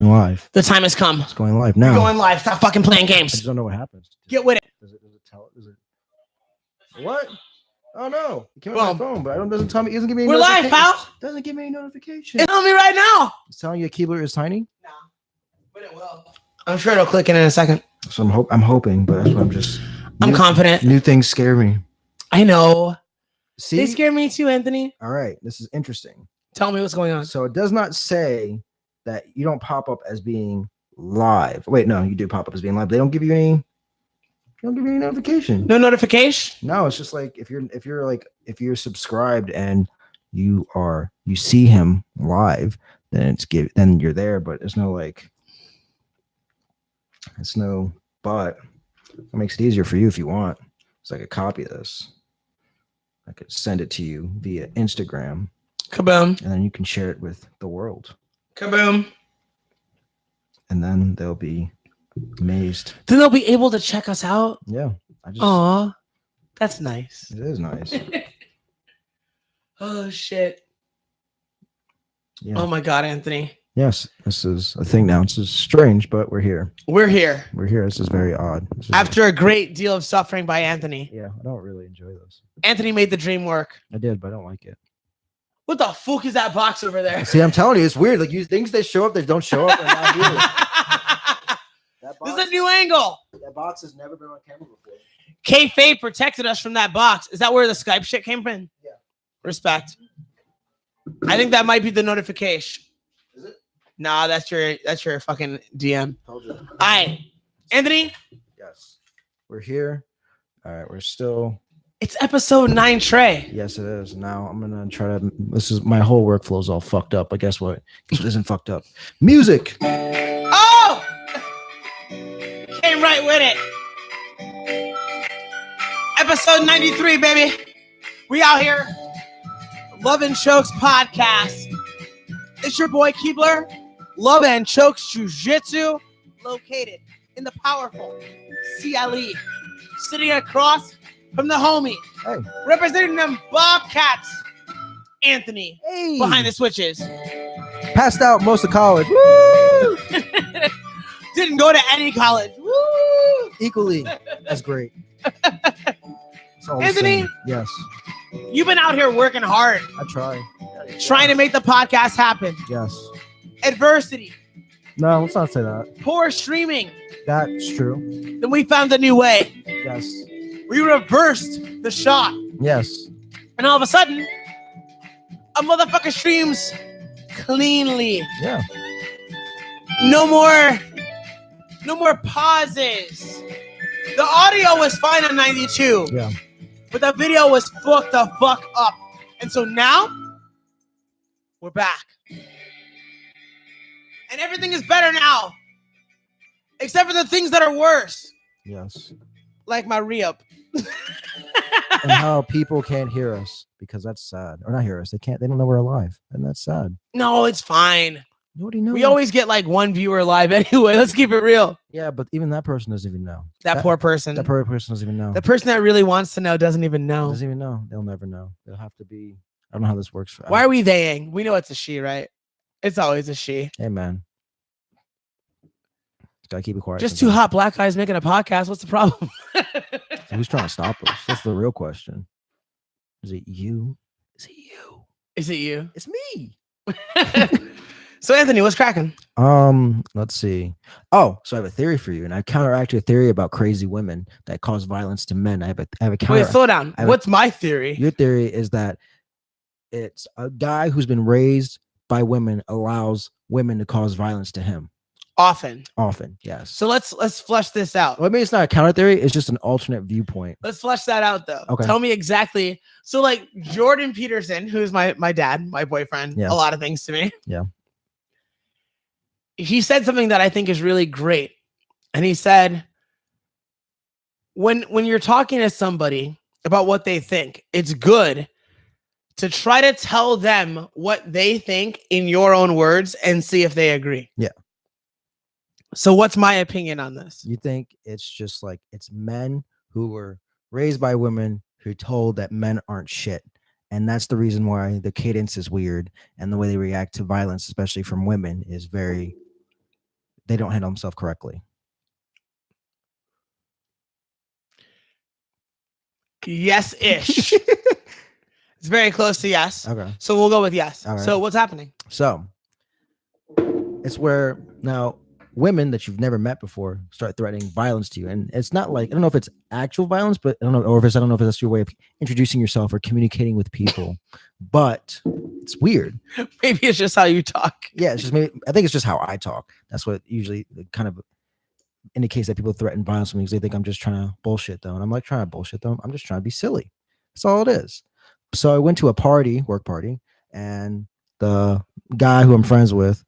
live. The time has come. It's going live now. You're going live. Stop fucking playing I games. just don't know what happens. Get with it. Does it tell? Does it? What? Oh no! It came on my phone, but it doesn't tell me. It doesn't give me. Any We're live, pal. Doesn't give me any notification. It's telling me right now. It's telling you Keebler is tiny. No, but it will. I'm sure it'll click in a second. So I'm hoping, but that's what I'm just. I'm confident. New things scare me. I know. See, they scare me too, Anthony. All right, this is interesting. Tell me what's going on. So it does not say that you don't pop up as being live. Wait, no, you do pop up as being live. They don't give you any. They don't give you any notification. No notification. No, it's just like if you're subscribed and you see him live, then then you're there. But there's no like. It's no but. It makes it easier for you if you want. So I could copy this. I could send it to you via Instagram. Kaboom. And then you can share it with the world. Kaboom. And then they'll be amazed. Then they'll be able to check us out. Yeah. Aw, that's nice. It is nice. Oh, shit. Yeah. Oh, my God, Anthony. Yes, this is a thing now. This is strange, but we're here. We're here. We're here. This is very odd. After a great deal of suffering by Anthony. Yeah, I don't really enjoy this. Anthony made the dream work. I did, but I don't like it. What the fuck is that box over there? See, I'm telling you, it's weird. Like, things that show up, that don't show up, and not here. This is a new angle. That box has never been on camera before. Kayfabe protected us from that box. Is that where the Skype shit came from? Yeah. Respect. I think that might be the notification. Is it? Nah, that's your fucking DM. Told you. All right, Anthony. Yes, we're here. All right, we're still. It's episode 9, Trey. Yes, it is. Now I'm gonna try to. This is my whole workflow is all fucked up. But guess what? Guess what isn't fucked up? Music. Oh, came right with it. Episode 93, baby. We out here. Love and Chokes podcast. It's your boy Keebler. Love and Chokes Jiu-Jitsu, located in the powerful CLE, sitting across from the homie, representing them Bobcats, Anthony, behind the switches. Passed out most of college. Woo! Didn't go to any college. Woo! Equally, that's great. Anthony, yes, you've been out here working hard. I try. Trying to make the podcast happen. Yes. Adversity. No, let's not say that. Poor streaming. That's true. Then we found a new way. Yes. We reversed the shot. Yes. And all of a sudden, a motherfucker streams cleanly. Yeah. No more pauses. The audio was fine on 92. Yeah. But the video was fucked the fuck up. And so now, we're back. And everything is better now. Except for the things that are worse. Yes. Like my re-up. And how people can't hear us because that's sad. Or not hear us. They don't know we're alive. And that's sad. No, it's fine. Nobody knows. We always get like one viewer live anyway. Let's keep it real. Yeah, but even that person doesn't even know. That poor person. That poor person doesn't even know. The person that really wants to know doesn't even know. Doesn't even know. They'll never know. They'll have to be. I don't know how this works. Why are we theying? We know it's a she, right? It's always a she. Hey, man. Gotta keep it quiet. Just two hot black guys making a podcast. What's the problem? So who's trying to stop us? That's the real question. Is it you? Is it you? Is it you? It's me. So Anthony, what's cracking? Let's see. Oh, so I have a theory for you, and I counteract your theory about crazy women that cause violence to men. I have a counter. Wait, slow down. What's my theory? Your theory is that it's a guy who's been raised by women allows women to cause violence to him. Often, yes. So let's flesh this out. Well, I mean, it's not a counter theory. It's just an alternate viewpoint. Let's flesh that out, though. Okay. Tell me exactly. So, like Jordan Peterson, who's my dad, my boyfriend, a lot of things to me. Yeah. He said something that I think is really great, and he said, "When you're talking to somebody about what they think, it's good to try to tell them what they think in your own words and see if they agree." Yeah. So what's my opinion on this? You think it's just like it's men who were raised by women who told that men aren't shit. And that's the reason why the cadence is weird and the way they react to violence, especially from women, is very they don't handle themselves correctly. Yes-ish. It's very close to yes. Okay. So we'll go with yes. All right. So what's happening? So it's where now women that you've never met before start threatening violence to you. And it's not like, I don't know if it's actual violence, but I don't know if that's your way of introducing yourself or communicating with people, but it's weird. Maybe it's just how you talk. Yeah, it's just maybe, I think it's just how I talk. That's what usually kind of indicates that people threaten violence because they think I'm just trying to bullshit them. And I'm like trying to bullshit them. I'm just trying to be silly. That's all it is. So I went to a party, work party, and the guy who I'm friends with,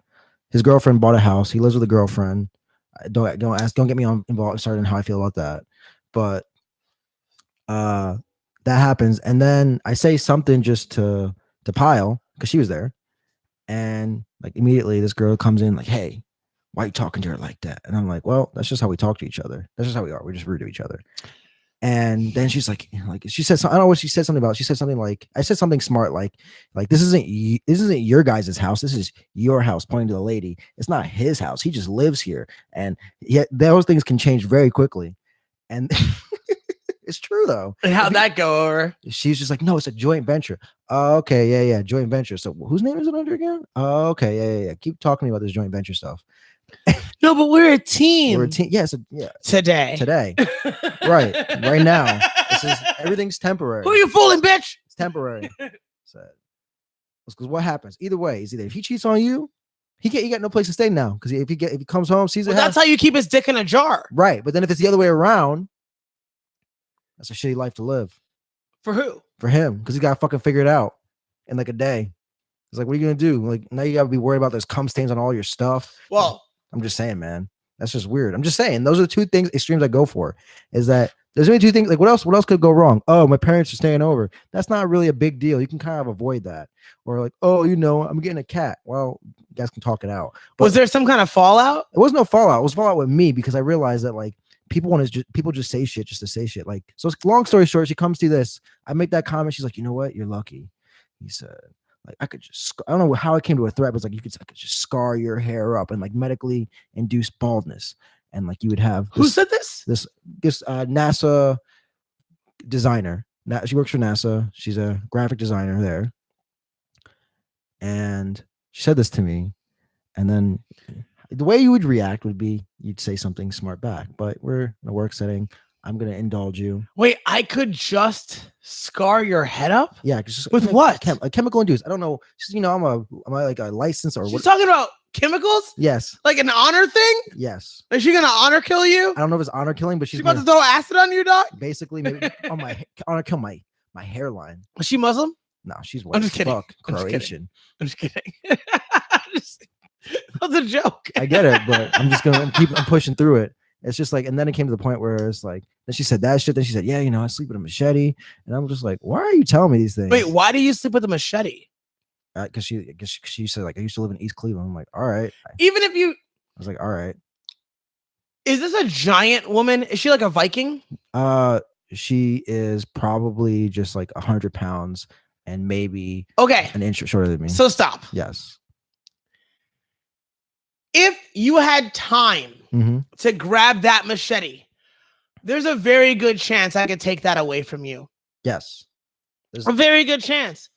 his girlfriend bought a house. He lives with a girlfriend. Don't get me involved started in how I feel about that. But that happens. And then I say something just to Pyle, because she was there. And like immediately this girl comes in like, hey, why are you talking to her like that? And I'm like, well, that's just how we talk to each other. That's just how we are. We're just rude to each other. And then she's like she said, I don't know what she said something about. She said something like, I said something smart, like this isn't your guys' house. This is your house, pointing to the lady. It's not his house. He just lives here. And yet those things can change very quickly. And it's true though. And how'd that go over? She's just like, no, it's a joint venture. Oh, okay, yeah, joint venture. So whose name is it under again? Oh, okay, yeah. Keep talking to me about this joint venture stuff. No, but we're a team. We're a team. Yeah, Today. Right now. Everything's temporary. Who are you fooling, bitch? It's temporary. So, because what happens? Either way, is either if he cheats on you, he got no place to stay now. Because if he comes home, sees it. That's how you keep his dick in a jar. Right. But then if it's the other way around, that's a shitty life to live. For who? For him. Because he got to fucking figure it out in like a day. It's like, what are you gonna do? Like now you gotta be worried about there's cum stains on all your stuff. Well, I'm just saying, man. That's just weird. I'm just saying those are the two things extremes I go for. Is that there's only two things. Like what else could go wrong? Oh, my parents are staying over. That's not really a big deal. You can kind of avoid that. Or like, oh, I'm getting a cat. Well, you guys can talk it out. But was there some kind of fallout? It was no fallout. It was fallout with me because I realized that like people just say shit just to say shit. Like, so long story short, she comes to this. I make that comment. She's like, you know what? You're lucky. He said, like, I don't know how it came to a threat, but it's like, I could just scar your hair up and like medically induce baldness. And like, you would have who said this? This NASA designer. She works for NASA. She's a graphic designer there. And she said this to me. And then the way you would react would be you'd say something smart back, but we're in a work setting. I'm going to indulge you. Wait, I could just scar your head up? Yeah. With what? A chemical induced. I don't know. I'm like a license or She's what? talking about chemicals? Yes. Like an honor thing? Yes. Is she going to honor kill you? I don't know if it's honor killing, but she's about to throw acid on you, dog? Basically, maybe honor kill my hairline. Is she Muslim? No, she's white. I'm just kidding. Fuck, Croatian. I'm just kidding. That was a joke. I get it, but I'm pushing through it. It's just like, and then it came to the point where it's like, then she said that shit. Then she said, yeah, I sleep with a machete. And I'm just like, why are you telling me these things? Wait, why do you sleep with a machete? Because she said, like, I used to live in East Cleveland. I'm like, all right. Even if you, I was like, all right. Is this a giant woman? Is she like a Viking? She is probably just like 100 pounds and maybe an inch shorter than me. So stop. Yes. If you had time to grab that machete, there's a very good chance I could take that away from you. Yes. There's a very good chance.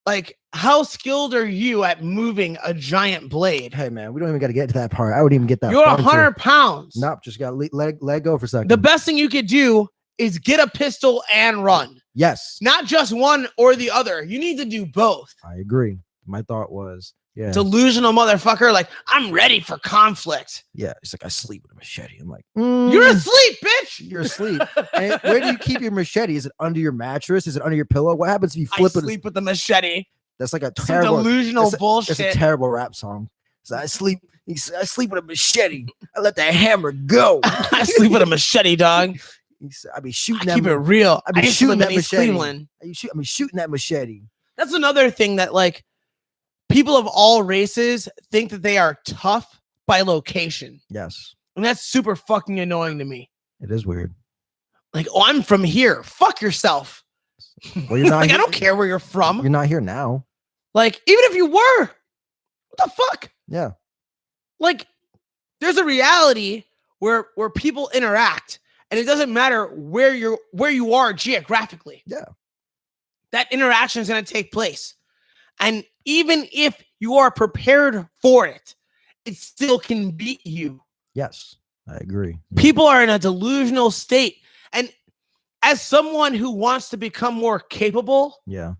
Like, how skilled are you at moving a giant blade? Hey, man, we don't even got to get to that part. I wouldn't even get that. You're 100 pounds. Nope, just got to let go for a second. The best thing you could do is get a pistol and run. Yes. Not just one or the other. You need to do both. I agree. My thought was, yeah. Delusional motherfucker. Like, I'm ready for conflict. Yeah. It's like, I sleep with a machete. I'm like, you're asleep, bitch. You're asleep. And where do you keep your machete? Is it under your mattress? Is it under your pillow? What happens if you flip it? I sleep with the machete. That's like a terrible delusional bullshit. It's a terrible rap song. So I sleep with a machete. I let the hammer go. I sleep with a machete, dog. I be shooting. Keep it real. I be shooting that machete. Cleveland. I be shooting that machete. That's another thing that like people of all races think that they are tough by location. Yes. And that's super fucking annoying to me. It is weird. Like, oh, I'm from here. Fuck yourself. Well, you're not like, here. I don't care where you're from. You're not here now. Like, even if you were, what the fuck? Yeah. Like, there's a reality where people interact, and it doesn't matter where you are geographically. Yeah. That interaction is going to take place. And even if you are prepared for it, it still can beat you. Yes, I agree. People are in a delusional state. And as someone who wants to become more capable Yeah.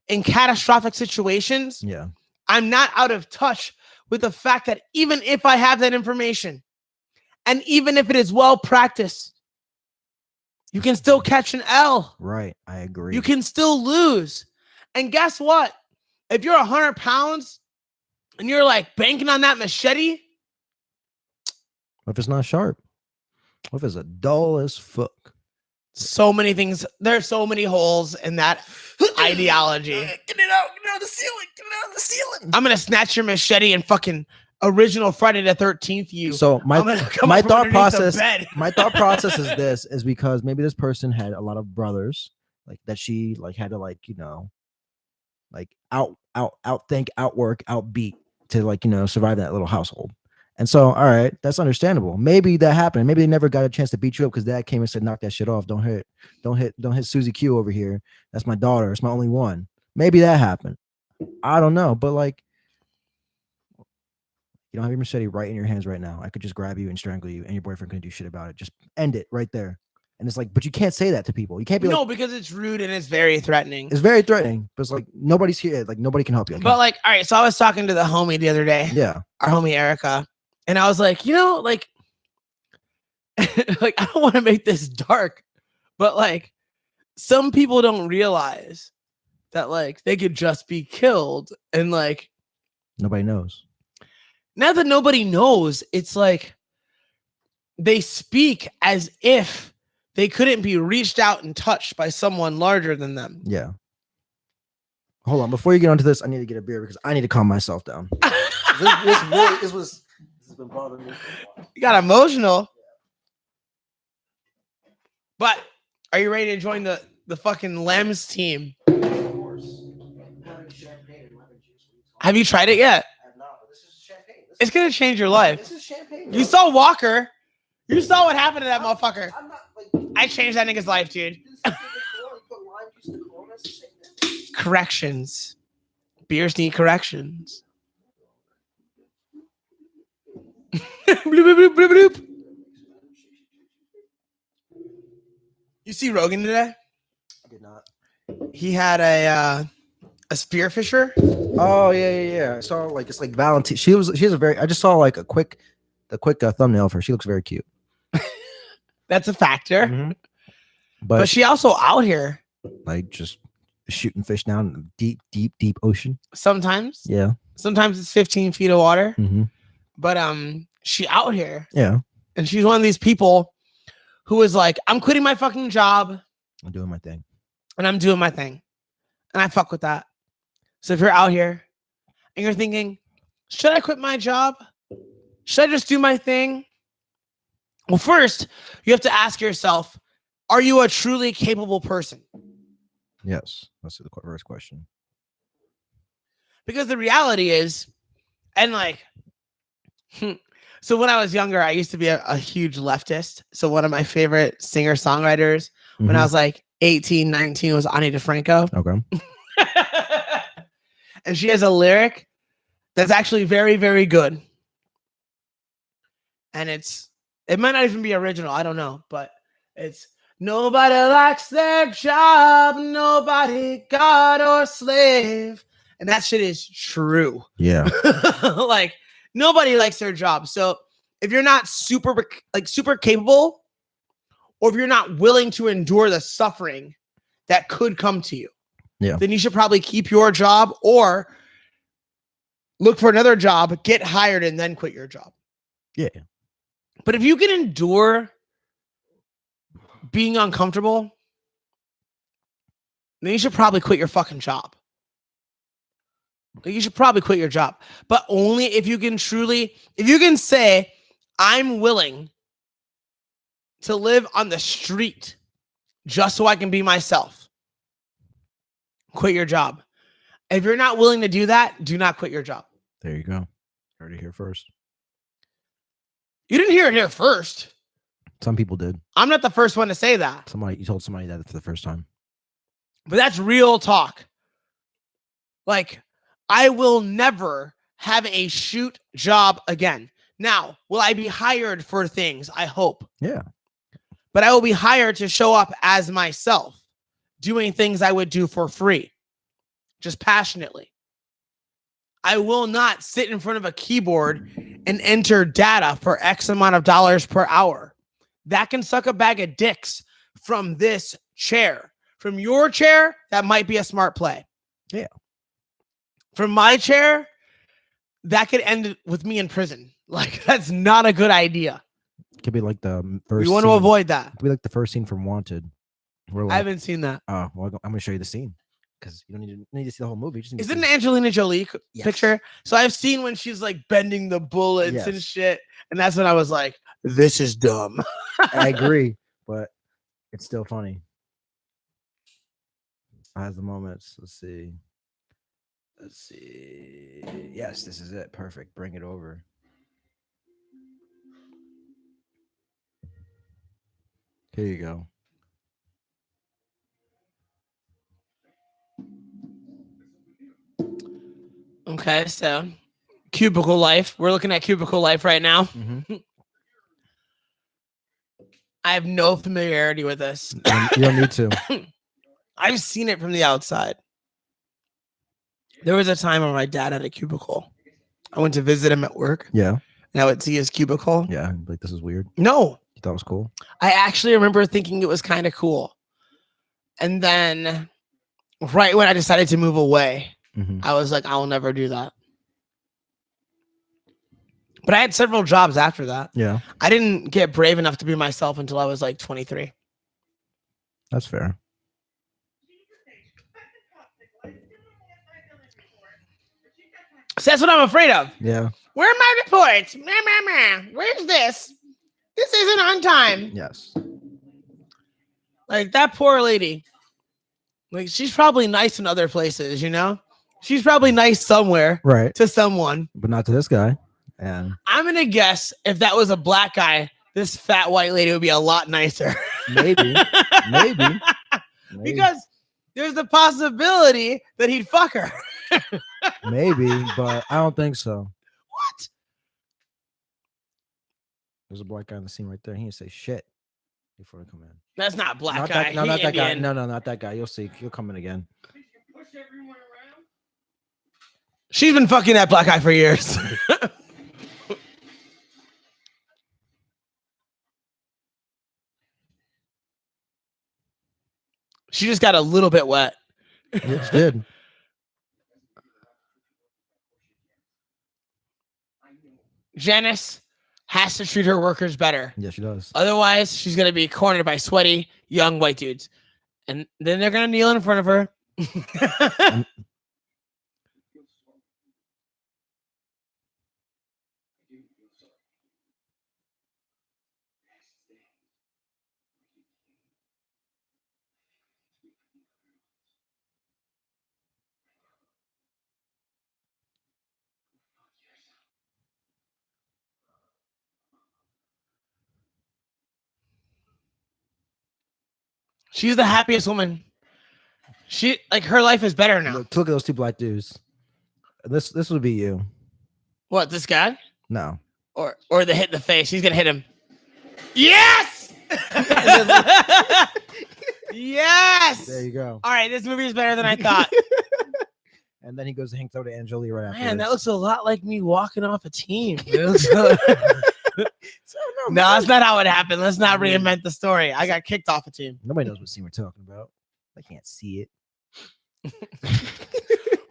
in catastrophic situations, Yeah. I'm not out of touch with the fact that even if I have that information, and even if it is well practiced, you can still catch an L. Right. I agree. You can still lose. And guess what? If you're 100 pounds and you're like banking on that machete, What if it's not sharp? What if it's a dull as fuck? so many things. There's so many holes in that ideology. Get it out of the ceiling. Get it out of the ceiling. I'm gonna snatch your machete and fucking original Friday the 13th you. So I'm gonna come my up thought underneath the process bed. my thought process is because maybe this person had a lot of brothers like that she like had to like like outthink, outwork, outbeat to like survive that little household. And so, all right, that's understandable. Maybe that happened. Maybe they never got a chance to beat you up because dad came and said, "Knock that shit off. Don't hit Susie Q over here. That's my daughter. It's my only one." Maybe that happened. I don't know, but like, you don't have your machete right in your hands right now. I could just grab you and strangle you, and your boyfriend couldn't do shit about it. Just end it right there. And it's like, but you can't say that to people. You can't be like, because it's rude and it's very threatening. it's very threatening. But it's like nobody's here. Like nobody can help you. But like, all right, so I was talking to the homie the other day, Yeah. our homie Erica, and I was like, like, like I don't want to make this dark, but like, some people don't realize that like they could just be killed, and like Nobody knows. now that nobody knows, it's like they speak as if they couldn't be reached out and touched by someone larger than them. Yeah. Hold on. Before you get onto this, I need to get a beer because I need to calm myself down. This has been bothering me. You got emotional. But are you ready to join the fucking Lambs team? Have you tried it yet? It's gonna change your life. This is champagne. You saw Walker. You saw what happened to that motherfucker. I changed that nigga's life, dude. Corrections. Beers need corrections. Bloop, bloop, bloop, bloop, bloop. You see Rogan today? I did not. He had a spearfisher. Oh yeah. I saw like it's like Valentine. She's a very. I just saw like the quick thumbnail of her. She looks very cute. That's a factor. Mm-hmm. But she also out here like just shooting fish down in the deep ocean. sometimes. Yeah. Sometimes it's 15 feet of water. Mm-hmm. But she out here. Yeah. And she's one of these people who is like, I'm quitting my fucking job. I'm doing my thing. And I'm doing my thing. And I fuck with that. So if you're out here and you're thinking, should I quit my job? Should I just do my thing? Well, first, you have to ask yourself, are you a truly capable person? Yes. That's the first question. Because the reality is, and like, so when I was younger, I used to be a huge leftist. So one of my favorite singer-songwriters when I was like 18, 19 was Ani DeFranco. Okay. And she has a lyric that's actually very, very good. And it might not even be original. I don't know. But it's nobody likes their job. Nobody God or slave. And that shit is true. Yeah. Like nobody likes their job. So if you're not super capable, or if you're not willing to endure the suffering that could come to you, then you should probably keep your job or look for another job, get hired, and then quit your job. Yeah. But if you can endure being uncomfortable, then you should probably quit your fucking job. You should probably quit your job, but only if you can say, I'm willing to live on the street just so I can be myself. Quit your job. If you're not willing to do that, do not quit your job. There you go. Heard it here first. You didn't hear it here first. Some people did. I'm not the first one to say that. You told somebody that for the first time. But that's real talk. Like, I will never have a shoot job again. Now, will I be hired for things? I hope. Yeah. But I will be hired to show up as myself, doing things I would do for free, just passionately. I will not sit in front of a keyboard and enter data for X amount of dollars per hour. That can suck a bag of dicks from this chair. From your chair, that might be a smart play. Yeah. From my chair, that could end with me in prison. Like, that's not a good idea. Could be like the first. We want to avoid that. Could be like the first scene from Wanted. Where I haven't seen that. Oh, well, I'm gonna show you the scene because you don't need to see the whole movie. You just need Is to it see an Angelina Jolie Yes. picture? So I've seen when she's like bending the bullets and Yes. shit, and that's when I was like, "This is dumb." I agree, but it's still funny. It has the moments. Let's see. Yes, this is it. Perfect. Bring it over. Here you go. Okay, so cubicle life. We're looking at cubicle life right now. Mm-hmm. I have no familiarity with this. You don't need to. I've seen it from the outside. There was a time when my dad had a cubicle. I went to visit him at work, Yeah. and I would see his cubicle. Yeah. Like, this is weird. No, You thought it was cool? I actually remember thinking it was kind of cool. And then right when I decided to move away, Mm-hmm. I was like, I will never do that. But I had several jobs after that. Yeah. I didn't get brave enough to be myself until I was like 23. That's fair. So that's what I'm afraid of. Yeah. Where are my reports? Meh, meh, meh. Where's this? This isn't on time. Yes. Like, that poor lady. Like, she's probably nice in other places, you know? She's probably nice somewhere Right. to someone. But not to this guy. And I'm going to guess if that was a black guy, this fat white lady would be a lot nicer. maybe. Maybe. Because there's the possibility that he'd fuck her. Maybe, but I don't think so. What? There's a black guy in the scene right there. He didn't say shit before they come in. That's not black Not guy. that, no, He not that guy. Indian. No, not that guy. You'll see. He'll come in again. She's been fucking that black guy for years. She just got a little bit wet. It did. Janice has to treat her workers better. Yeah, she does. Otherwise, she's going to be cornered by sweaty, young white dudes. And then they're going to kneel in front of her. She's the happiest woman. She, like, her life is better now. Look at those two black dudes. This would be you. What, this guy? No. Or the hit in the face. He's going to hit him. Yes! Yes! There you go. All right, this movie is better than I thought. And then he goes to hang out to Angelina right after. Man, that looks a lot like me walking off a team. No, that's not how it happened. Let's not reinvent the story. I got kicked off a team. Nobody knows what scene we're talking about. They can't see it.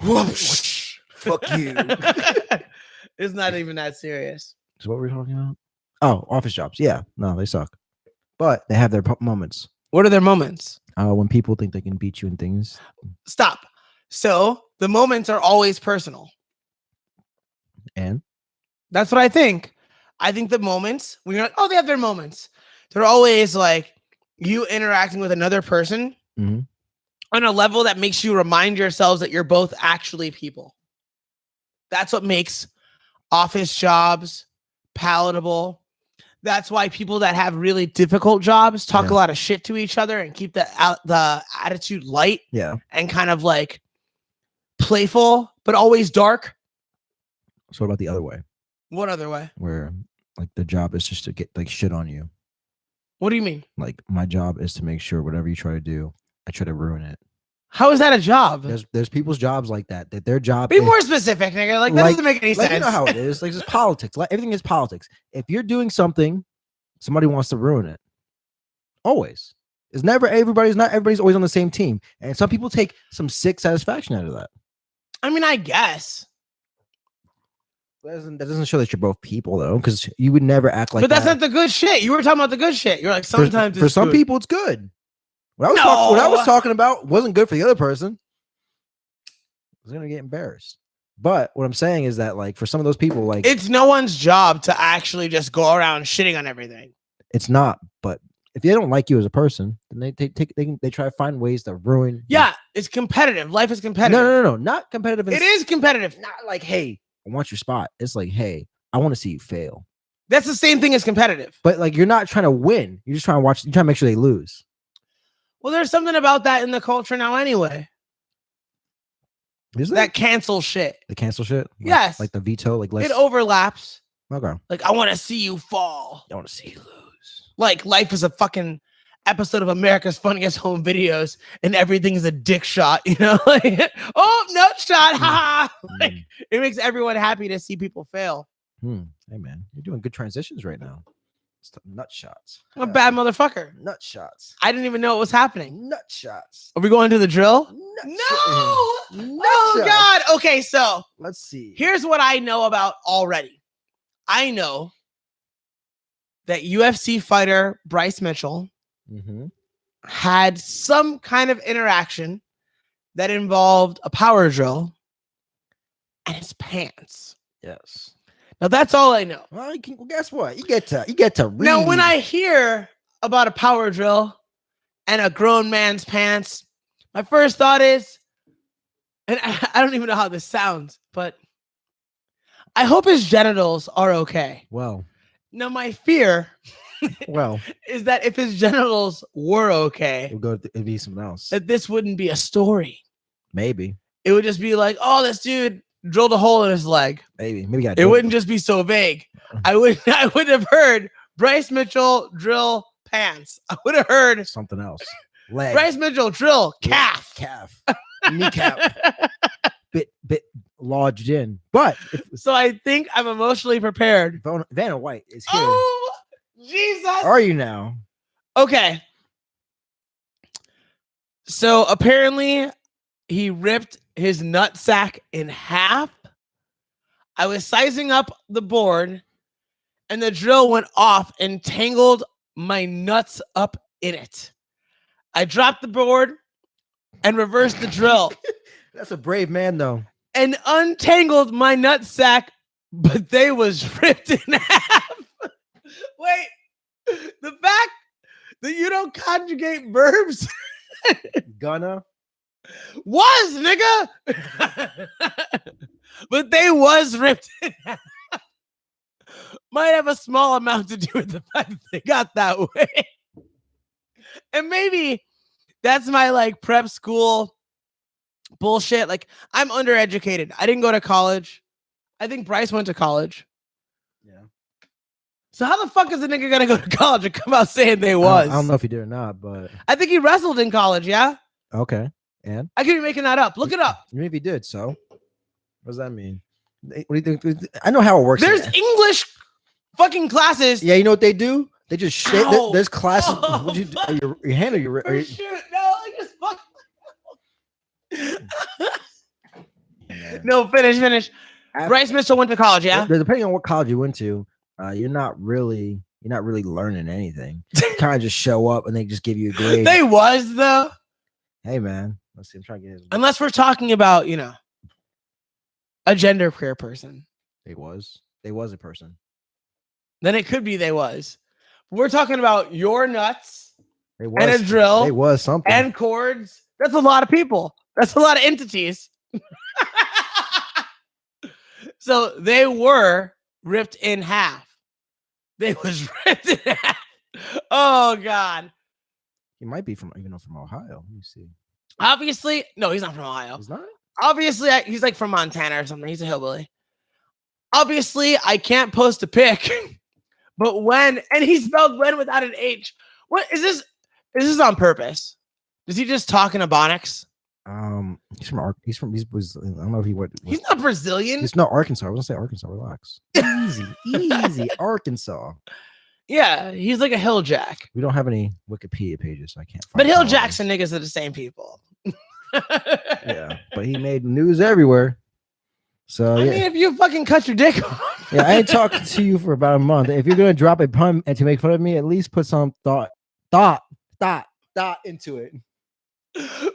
Whoosh. Fuck you. It's not even that serious. So what were we talking about? Oh, office jobs. Yeah, no, they suck, but they have their moments. What are their moments? When people think they can beat you in things. Stop. So the moments are always personal. And That's what I think. I think the moments when you're like, oh, they have their moments. They're always like you interacting with another person Mhm. on a level that makes you remind yourselves that you're both actually people. That's what makes office jobs palatable. That's why people that have really difficult jobs talk Yeah. a lot of shit to each other and keep the attitude light Yeah. and kind of like playful, but always dark. So what about the other way, What other way? where like the job is just to get like shit on you? What do you mean? Like my job is to make sure whatever you try to do, I try to ruin it. How is that a job? There's people's jobs like that. That their job Be is, more specific, nigga. Like that Like- doesn't make any like sense. you know how it is. Like it's politics. Like everything is politics. If you're doing something, somebody wants to ruin it. Always. It's never everybody's not everybody's always on the same team. And some people take some sick satisfaction out of that. I mean, I guess. That doesn't show that you're both people though, because you would never act like but that's that. not the good shit. You were talking about the good shit. You're like, For- sometimes for it's some good. people it's good. What I was No. talking about wasn't good for the other person. I was gonna get embarrassed. But what I'm saying is that like for some of those people, like It's no one's job to actually just go around shitting on everything. it's not. But if they don't like you as a person, then they try to find ways to ruin. you. Yeah, it's competitive. Life is competitive. No, not competitive. It is competitive. not like, hey, I want your spot. It's like, hey, I want to see you fail. That's the same thing as competitive. But like, you're not trying to win. You're just trying to watch. You're trying to make sure they lose. Well, there's something about that in the culture now anyway. Is That cancel shit. the cancel shit? Yes. like the veto. Like let's It overlaps. okay. Like, I want to see you fall. I want to see you lose. Like, life is a fucking episode of America's Funniest Home Videos and everything's a dick shot, you know? Like, oh, nut shot. Ha ha. Like, Mm. it makes everyone happy to see people fail. Hey man, you're doing good transitions right now. Nut shots. I'm a bad motherfucker. Nut shots. I didn't even know what was happening. Nut shots. Are we going to the drill? Nut No. shot- nut Oh, shots. God. Okay, so Let's see. here's what I know about already. I know that UFC fighter Bryce Mitchell Mm-hmm. had some kind of interaction that involved a power drill and his pants. Yes. Now that's all I know. Well, guess what? You get to read. Now, when I hear about a power drill and a grown man's pants, my first thought is, and I don't even know how this sounds, but I hope his genitals are okay. well, Now, my fear well, is that if his genitals were okay, it'd be something else. that this wouldn't be a story. Maybe, It would just be like, oh, this dude drilled a hole in his leg. maybe got. It wouldn't just be so vague. I would have heard Bryce Mitchell drill pants. I would have heard something else. Leg, Bryce Mitchell drill calf. calf, kneecap, bit lodged in. But if So I think I'm emotionally prepared. Vanna White is here, Oh, Jesus. are you now? Okay. So apparently he ripped his nutsack in half. I was sizing up the board and the drill went off and tangled my nuts up in it. I dropped the board and reversed the drill That's a brave man, though. and untangled my nutsack, but they was ripped in half. Wait, the fact that you don't conjugate verbs Gonna. was, nigga. But they was ripped in half. Might have a small amount to do with the fact that they got that way. And maybe that's my like prep school bullshit. Like, I'm undereducated. I didn't go to college. I think Bryce went to college. Yeah. So how the fuck is a nigga gonna go to college and come out saying they I was? don't know if he did or not, but I think he wrestled in college, yeah? okay. And I could be making that up. Look it up. even if he did, so what does that mean? What do you think? I know how it works. There's English fucking classes. Yeah, you know what they do? They just shit. Ow. There's classes. Oh, What'd you do? fuck. Your hand or your? Oh, shoot. No, I just fuck. No, finish. Bryce Mitchell went to college, yeah? Depending on what college you went to, you're not really learning anything. You kind of just show up and they just give you a grade. They was, though. Hey man, let's see. I'm trying to get his. Unless we're talking about, you know, a genderqueer person. They was a person. Then it could be they was. We're talking about your nuts They was and a drill They was something. and cords. That's a lot of people. That's a lot of entities. So they were ripped in half. They was ripped in half. Oh God. He might be from Ohio. Let me see. Obviously, no, he's not from Ohio. He's not. Obviously, he's like from Montana or something. He's a hillbilly. Obviously, I can't post a pic, but when, and he spelled when without an H. What is this? Is this on purpose? Does he just talk in Ebonics? He's from I don't know if he went. He's not Brazilian. He's not Arkansas. I was gonna say Arkansas. Relax. Easy, Arkansas. Yeah, he's like a hill jack. We don't have any Wikipedia pages, so I can't. But hill all jacks this. and niggas are the same people. Yeah, but he made news everywhere. So I yeah. mean, if you fucking cut your dick off. Yeah, I ain't talking to you for about a month. If you're gonna drop a pun and to make fun of me, at least put some thought into it.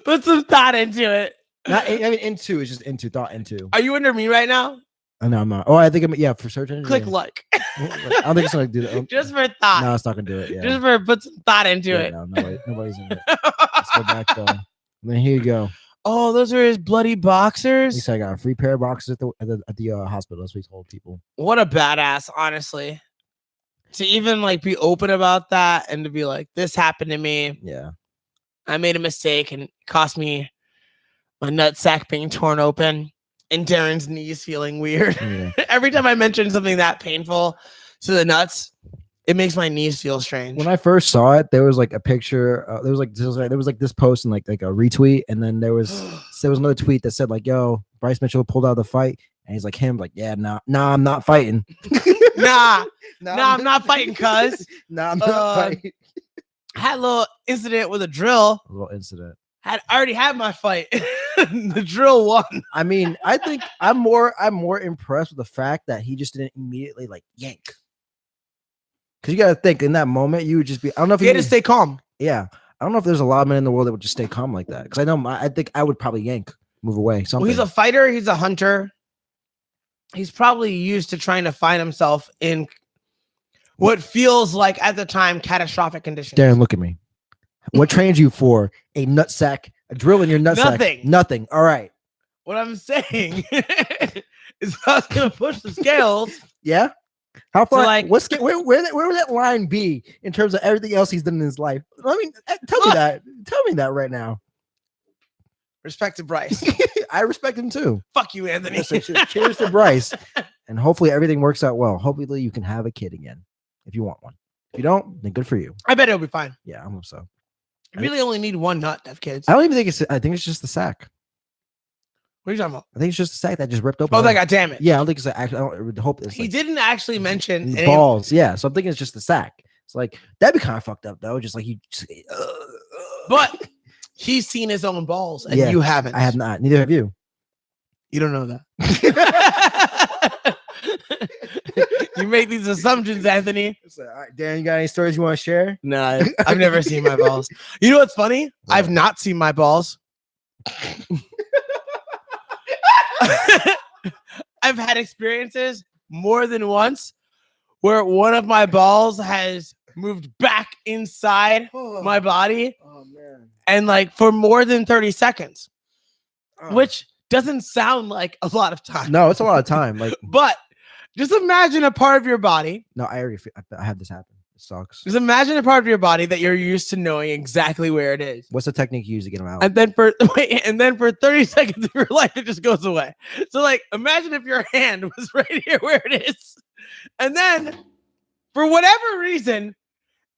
Put some thought into it. Not, I mean, into is just into thought into. Are you under me right now? No, I'm not. Oh, I think I'm. Yeah, for search engine. Click yeah. like. I don't think it's gonna do that. Just for thought. No, it's not gonna do it. Yeah. Just for put some thought into Yeah, it. no, nobody's in it. Let's go back though. Then here you go. Oh, those are his bloody He boxers. said I got a free pair of boxes at the hospital. That's what he told people. What a badass, honestly. To even like be open about that and to be like, this happened to me. Yeah. I made a mistake and it cost me my nutsack being torn open and Darren's knees feeling weird. Yeah. Every time I mention something that painful to the nuts, it makes my knees feel strange. When I first saw it, there was like a picture. There was like this post and like a retweet, and then there was another tweet that said like, "Yo, Bryce Mitchell pulled out of the fight," and he's like, "Yeah, nah, I'm not fighting. nah, I'm not fighting, cuz. Nah, I'm not fighting." I had a little incident with a drill. A little incident. I already had my fight. The drill won. I mean, I think I'm more impressed with the fact that he just didn't immediately like yank. Because you got to think in that moment, you would just be. I don't know if you had to stay calm. Yeah, I don't know if there's a lot of men in the world that would just stay calm like that. Because I know, I think I would probably yank, move away. Something. Well, he's a fighter. He's a hunter. He's probably used to trying to find himself in what feels like at the time catastrophic conditions. Darren, look at me. What trained you for a nutsack? A drill in your nutsack? Nothing. All right. What I'm saying is I was gonna push the scales. Yeah. How far? So, like, where would that line be in terms of everything else he's done in his life? I mean, tell me that. Tell me that right now. Respect to Bryce. I respect him too. Fuck you, Anthony. Listen, cheers to Bryce, and hopefully everything works out well. Hopefully you can have a kid again if you want one. If you don't, then good for you. I bet it'll be fine. Yeah, I hope so. You really only need one nut to have kids. I don't even think it's. I think it's just the sack. What are you talking about? I think it's just the sack that just ripped open. Oh, God damn it. Yeah, I don't think it's actually. I don't hope it's. He like, didn't actually mention his balls. Yeah, so I'm thinking it's just the sack. It's like that'd be kind of fucked up though. Just like he. But he's seen his own balls, and Yeah, you haven't. I have not. Neither have you. You don't know that. You make these assumptions, Anthony. All right, Darren, you got any stories you want to share? No, I've never seen my balls. You know what's funny? What? I've not seen my balls. I've had experiences more than once where one of my balls has moved back inside my body Oh man. and like for more than 30 seconds, Oh. which doesn't sound like a lot of time. No, it's a lot of time. Like But just imagine a part of your body. no, I had this happen. It sucks. Just imagine a part of your body that you're used to knowing exactly where it is. What's the technique you use to get them out? And then for 30 seconds of your life, it just goes away. So, like, imagine if your hand was right here where it is, and then for whatever reason,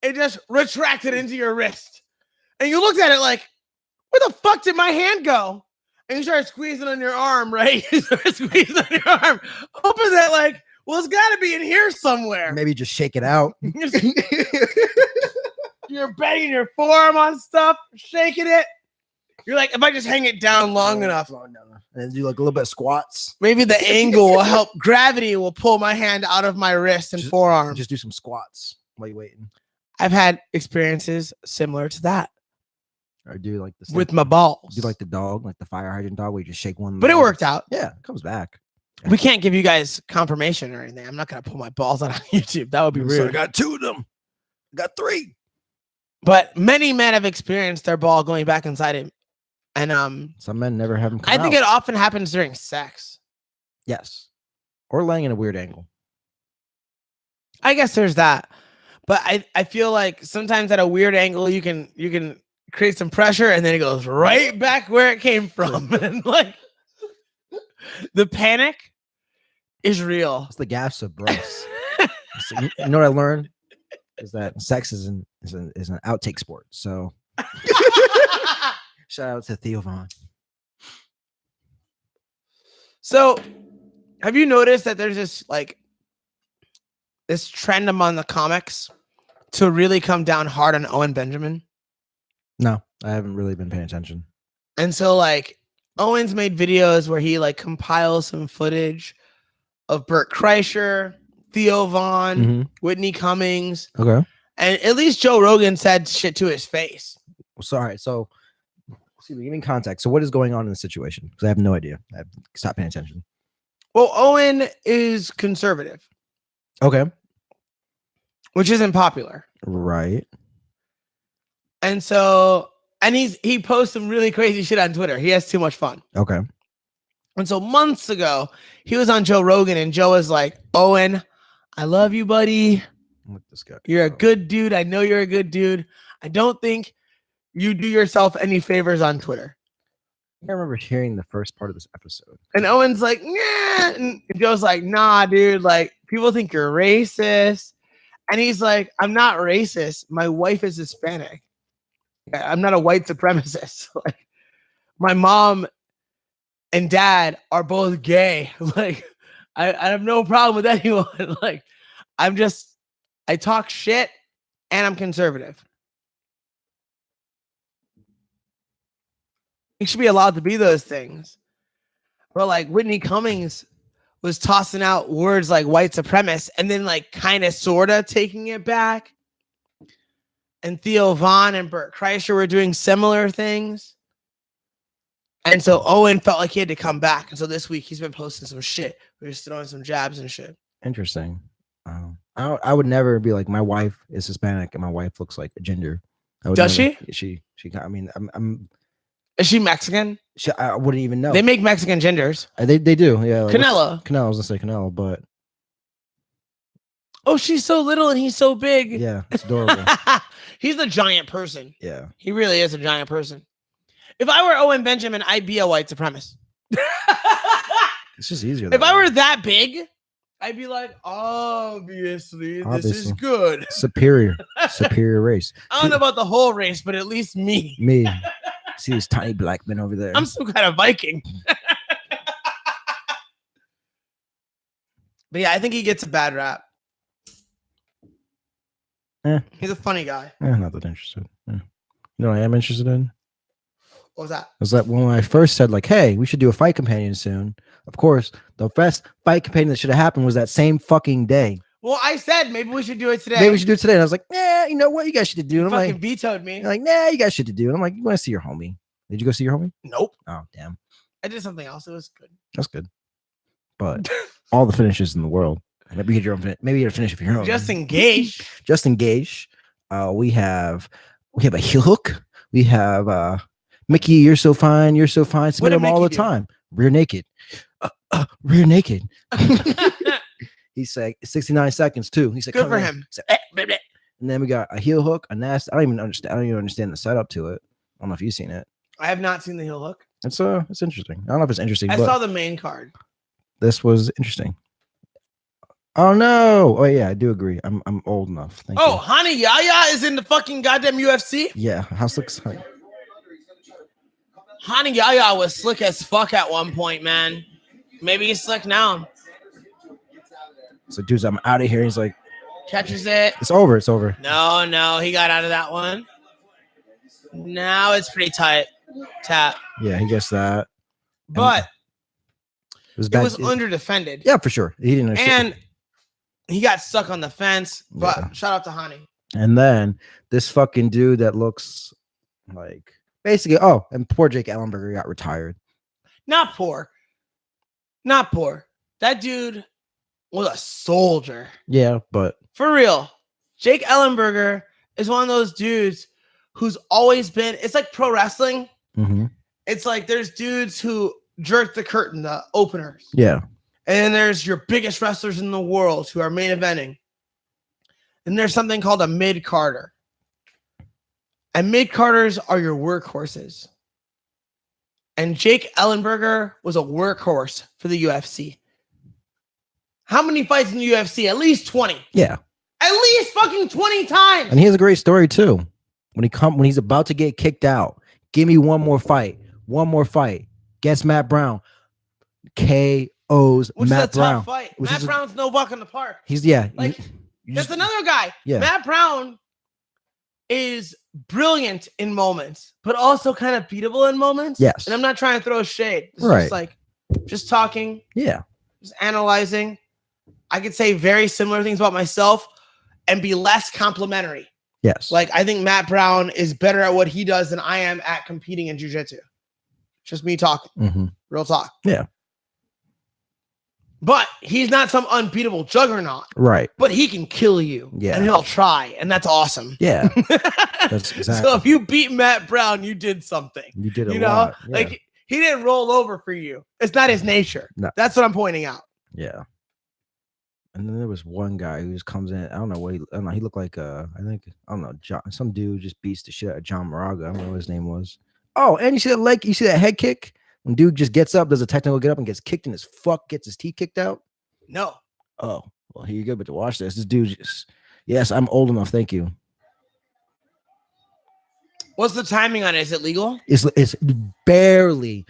it just retracted into your wrist, and you looked at it like, "Where the fuck did my hand go?" And you start squeezing on your arm, right? You start squeezing on your arm, hoping that, like, well, it's got to be in here somewhere. Maybe just shake it out. You're banging your forearm on stuff, shaking it. You're like, if I just hang it down long enough, And then do like a little bit of squats. maybe the angle will help. Gravity will pull my hand out of my wrist and forearm. Just do some squats while you're waiting. I've had experiences similar to that Or do like the with my balls. do like the dog, like the fire hydrant dog, where you just shake one. But it leg. worked out. Yeah, it comes back. We can't give you guys confirmation or anything. I'm not going to pull my balls out on YouTube. That would be So I rude. got 2 of them. I got 3. But many men have experienced their ball going back inside him. And Some men never have them come I think out. it often happens during sex. Yes. Or laying in a weird angle. I guess there's that. But I feel like sometimes at a weird angle you can create some pressure and then it goes right back where it came from. And like the panic is real. It's the gas of Bryce. You know what I learned is that sex is an outtake sport. So shout out to Theo Von. So have you noticed that there's this trend among the comics to really come down hard on Owen Benjamin? No, I haven't really been paying attention. And so like Owen's made videos where he like compiles some footage of Bert Kreischer, Theo Von, Whitney Cummings. Okay. And at least Joe Rogan said shit to his face. Sorry. So, give me context. So, what is going on in the situation? Because I have no idea. I've stopped paying attention. Well, Owen is conservative. Okay. Which isn't popular. Right. And so, and he posts some really crazy shit on Twitter. He has too much fun. Okay. And so months ago, he was on Joe Rogan and Joe was like, Owen, I love you, buddy. With this guy. You're a good dude. I know you're a good dude. I don't think you do yourself any favors on Twitter. I remember hearing the first part of this episode. And Owen's like, nah. And Joe's like, nah, dude. Like, people think you're racist. And he's like, I'm not racist. My wife is Hispanic. I'm not a white supremacist. Like, my mom and dad are both gay. Like, I have no problem with anyone. Like, I talk shit and I'm conservative. You should be allowed to be those things. But like Whitney Cummings was tossing out words like white supremacist and then like kind of sort of taking it back. And Theo Von and Bert Kreischer were doing similar things. And so Owen felt like he had to come back. And so this week he's been posting some shit. We're just throwing some jabs and shit. Interesting. I would never be like, my wife is Hispanic and my wife looks like a ginger. Does never, she? I mean, Is she Mexican? I wouldn't even know. They make Mexican gingers. They do. Yeah. Like, Canelo. Canelo. I was gonna say Canelo, but oh, she's so little and he's so big. Yeah, it's adorable. He's a giant person. Yeah. He really is a giant person. If I were Owen Benjamin, I'd be a white supremacist. It's just easier. If I were that big, I'd be like, obviously, this is good. Superior race. I don't know about the whole race, but at least me. Me. See these tiny black men over there. I'm some kind of Viking. But yeah, I think he gets a bad rap. He's a funny guy. Not that interested. You know what I am interested in? What was that? Was that when I first said, like, hey, we should do a fight companion soon. Of course, the best fight companion that should have happened was that same fucking day. Well, I said maybe we should do it today. Maybe we should do it today. And I was like, nah, you know what? You guys should do. And I'm fucking like, vetoed me. You're like, nah, you guys should do. And I'm like, you want to see your homie? Did you go see your homie? Nope. Oh, damn. I did something else. It was good. That's good. But all the finishes in the world. Maybe you get your own. Maybe you get a finish if you're your own. Just engage. Just engage. We have a heel hook. We have Mickey, you're so fine. You're so fine. Submit them all the time. Rear naked. Rear naked. He said 69 seconds too. He said, good for him. Said, and then we got a heel hook, a nasty. I don't even understand the setup to it. I don't know if you've seen it. I have not seen the heel hook. It's interesting. I don't know if it's interesting. I but saw the main card. This was interesting. Oh no! Oh yeah, I do agree. I'm old enough. Thank you. Hani Yaya is in the fucking goddamn UFC. Yeah, house looks. Hani Yaya was slick as fuck at one point, man. Maybe he's slick now. So, dudes, I'm out of here. He's like, catches it. It's over. It's over. No, he got out of that one. Now it's pretty tight. Tap. Yeah, he gets that. But it was bad. Under defended. Yeah, for sure. He didn't understand. And he got stuck on the fence. But shout out to Hani. And then this fucking dude that looks like basically, and poor Jake Ellenberger got retired. Not poor. That dude was a soldier. Yeah, but for real, Jake Ellenberger is one of those dudes who's always been. It's like pro wrestling. Mm-hmm. It's like there's dudes who jerk the curtain, the openers. Yeah. And then there's your biggest wrestlers in the world who are main eventing. then there's something called a mid-carder. And mid-carders are your workhorses. And Jake Ellenberger was a workhorse for the UFC. How many fights in the UFC? At least 20. Yeah. At least fucking 20 times. And he has a great story too. When he's about to get kicked out, give me one more fight. Gets Matt Brown. KO's Which Matt is a Brown. tough fight. Which Matt is Brown's no walk in the park. He's you That's just- another guy. Yeah. Matt Brown is brilliant in moments, but also kind of beatable in moments. Yes. And I'm not trying to throw shade. It's Right. just like, just talking, Yeah. just analyzing. I could say very similar things about myself and be less complimentary. Yes. Like, I think Matt Brown is better at what he does than I am at competing in jiu-jitsu. Just me talking. Mhm. Real talk. Yeah. But he's not some unbeatable juggernaut. Right. But he can kill you. Yeah. And he'll try. And that's awesome. Yeah. That's exactly. So if you beat Matt Brown, you did something. You did a You know, lot. Yeah. like he didn't roll over for you. It's not his nature. No. That's what I'm pointing out. Yeah. And then there was one guy who just comes in. I don't know what I don't know. He looked like I don't know, some dude just beats the shit out of John Moraga. I don't know what his name was. Oh, and you see that leg, you see that head kick? When dude just gets up, does a technical get up and gets kicked in his gets his teeth kicked out. No. Oh, well, here you go. But to watch this dude just yes, I'm old enough. Thank you. What's the timing on it? Is it legal? It's barely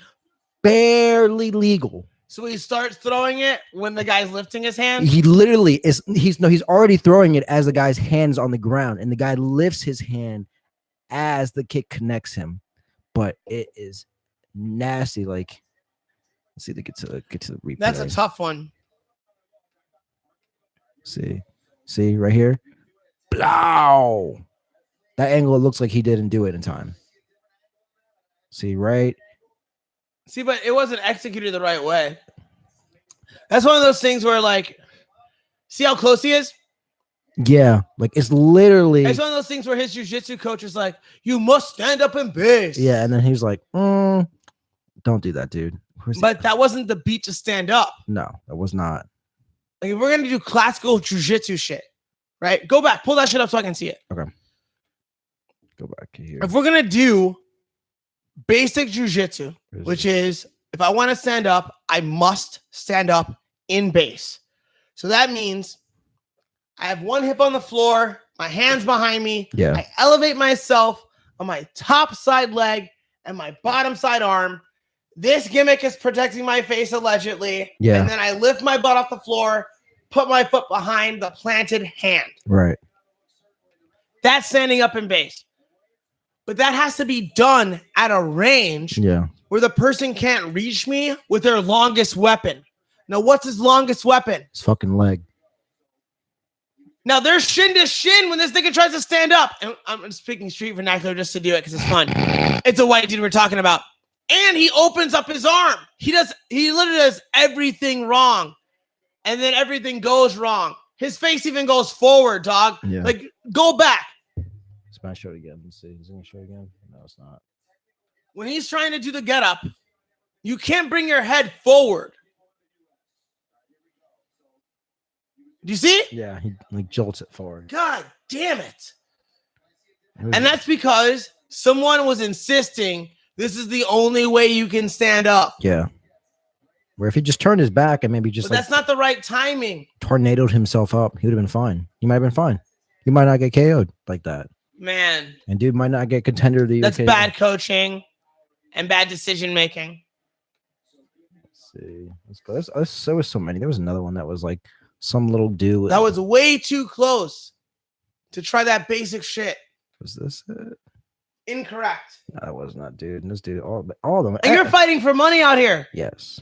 legal. So he starts throwing it when the guy's lifting his hand? He literally he's already throwing it as the guy's hands on the ground, and the guy lifts his hand as the kick connects him. But it is nasty. Like, let's see, to get to the replay. That's a tough one. See right here. Blow. That angle, it looks like he didn't do it in time. See, right? See, but it wasn't executed the right way. That's one of those things where, like, see how close he is? Yeah, like it's literally. It's one of those things where his jiu-jitsu coach is like, you must stand up and base. Yeah, and then he was like, don't do that, dude. But that wasn't the beat to stand up. No, that was not. Like, if we're going to do classical jiu-jitsu shit, right? Go back. Pull that shit up so I can see it. Okay. Go back here. If we're going to do basic jiu-jitsu, which is if I want to stand up, I must stand up in base. So that means I have one hip on the floor, my hands behind me. Yeah. I elevate myself on my top side leg and my bottom side arm. This gimmick is protecting my face allegedly. Yeah. And then I lift my butt off the floor, put my foot behind the planted hand. Right. That's standing up in base. But that has to be done at a range Yeah. where the person can't reach me with their longest weapon. Now, what's his longest weapon? His fucking leg. Now, there's shin to shin when this nigga tries to stand up. And I'm speaking street vernacular just to do it because it's fun. It's a white dude we're talking about. And he opens up his arm. He literally does everything wrong. And then everything goes wrong. His face even goes forward, dog. Yeah. Like, go back. Let's show it again. Let's see. Is it gonna show it again? No, it's not. When he's trying to do the get up, you can't bring your head forward. Do you see? Yeah, he like jolts it forward. God damn it. And that's because someone was insisting this is the only way you can stand up. Yeah. Where if he just turned his back and maybe just But that's not the right timing. tornadoed himself up, he would have been fine. He might have been fine. He might not get KO'd like that. Man, And dude might not get contender of the year. that's KO. bad coaching and bad decision making. Let's see. Let's go. There was so many. There was another one that was like some little dude. That was way too close to try that basic shit. Was this it? Incorrect. No, that was not, dude. And this dude, all of them. And you're fighting for money out here. Yes.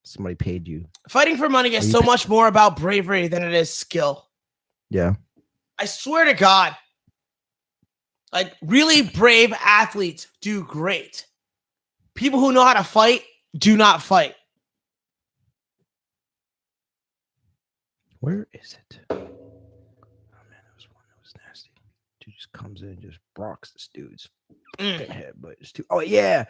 Somebody paid you. Fighting for money is Are you so pa- much more about bravery than it is skill. Yeah. I swear to God. Like, really brave athletes do great. People who know how to fight do not fight. Where is it? Oh man, there was one that was nasty. Dude just comes in and just rocks this dude's fucking head, but it's too. Oh yeah.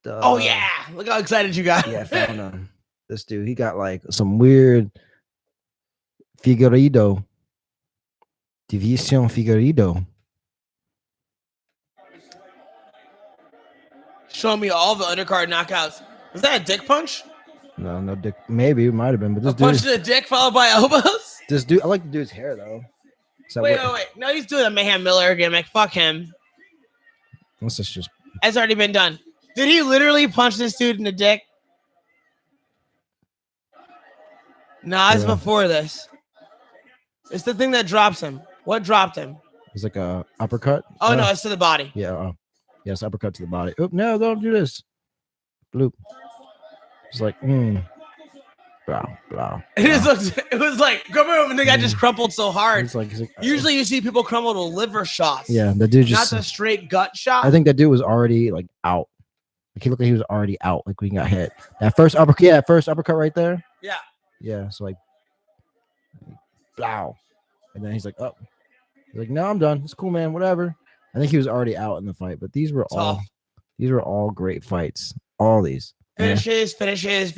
Oh yeah. Look how excited you got. Yeah, I found this dude. He got like some weird Figueiredo. Division Figueredo. Show me all the undercard knockouts. Was that a dick punch? No dick. Maybe it might have been, but A this punch dude, to the dick followed by elbows? this dude, I like the dude's hair though. So Wait. No, he's doing a Mayhem Miller gimmick. Fuck him. Unless it's just It's already been done. Did he literally punch this dude in the dick? Nah, it's Yeah. before this. It's the thing that drops him. What dropped him? it's like a uppercut. Oh, no, it's to the body. Yeah. Yes, uppercut to the body. Oop, no, don't do this. Bloop. It's like, blah, blah. It just looks. It was like, come on, and the guy just crumpled so hard. It's like, Usually you see people crumble to liver shots. yeah, the dude Not just. the straight gut shot. I think that dude was already like out. Like he looked like he was already out. Like when he got hit. That first uppercut right there. Yeah. Yeah. So like, blow, and then he's like, oh, he's like, no, I'm done. It's cool, man. Whatever. I think he was already out in the fight, but these were Tough. all great fights. All these. Finishes, Finishes.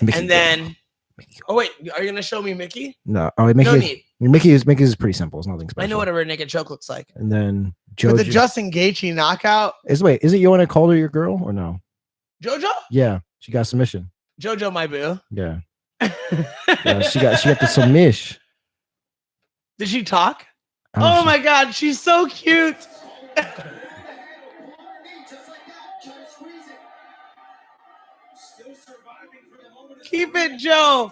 Mickey, and then. Mickey. Oh wait, are you gonna show me Mickey? No, oh, Mickey. No need. Mickey is pretty simple. It's nothing special. I know what a rear naked choke looks like. And then With the JoJo. Justin Gaethje knockout, Is it Joanna Calder your girl or no? JoJo, Yeah, she got submission. JoJo, my boo. Yeah, yeah, she got the submission. Did she talk? I don't know Oh if my god, she's so cute. Keep it, Joe.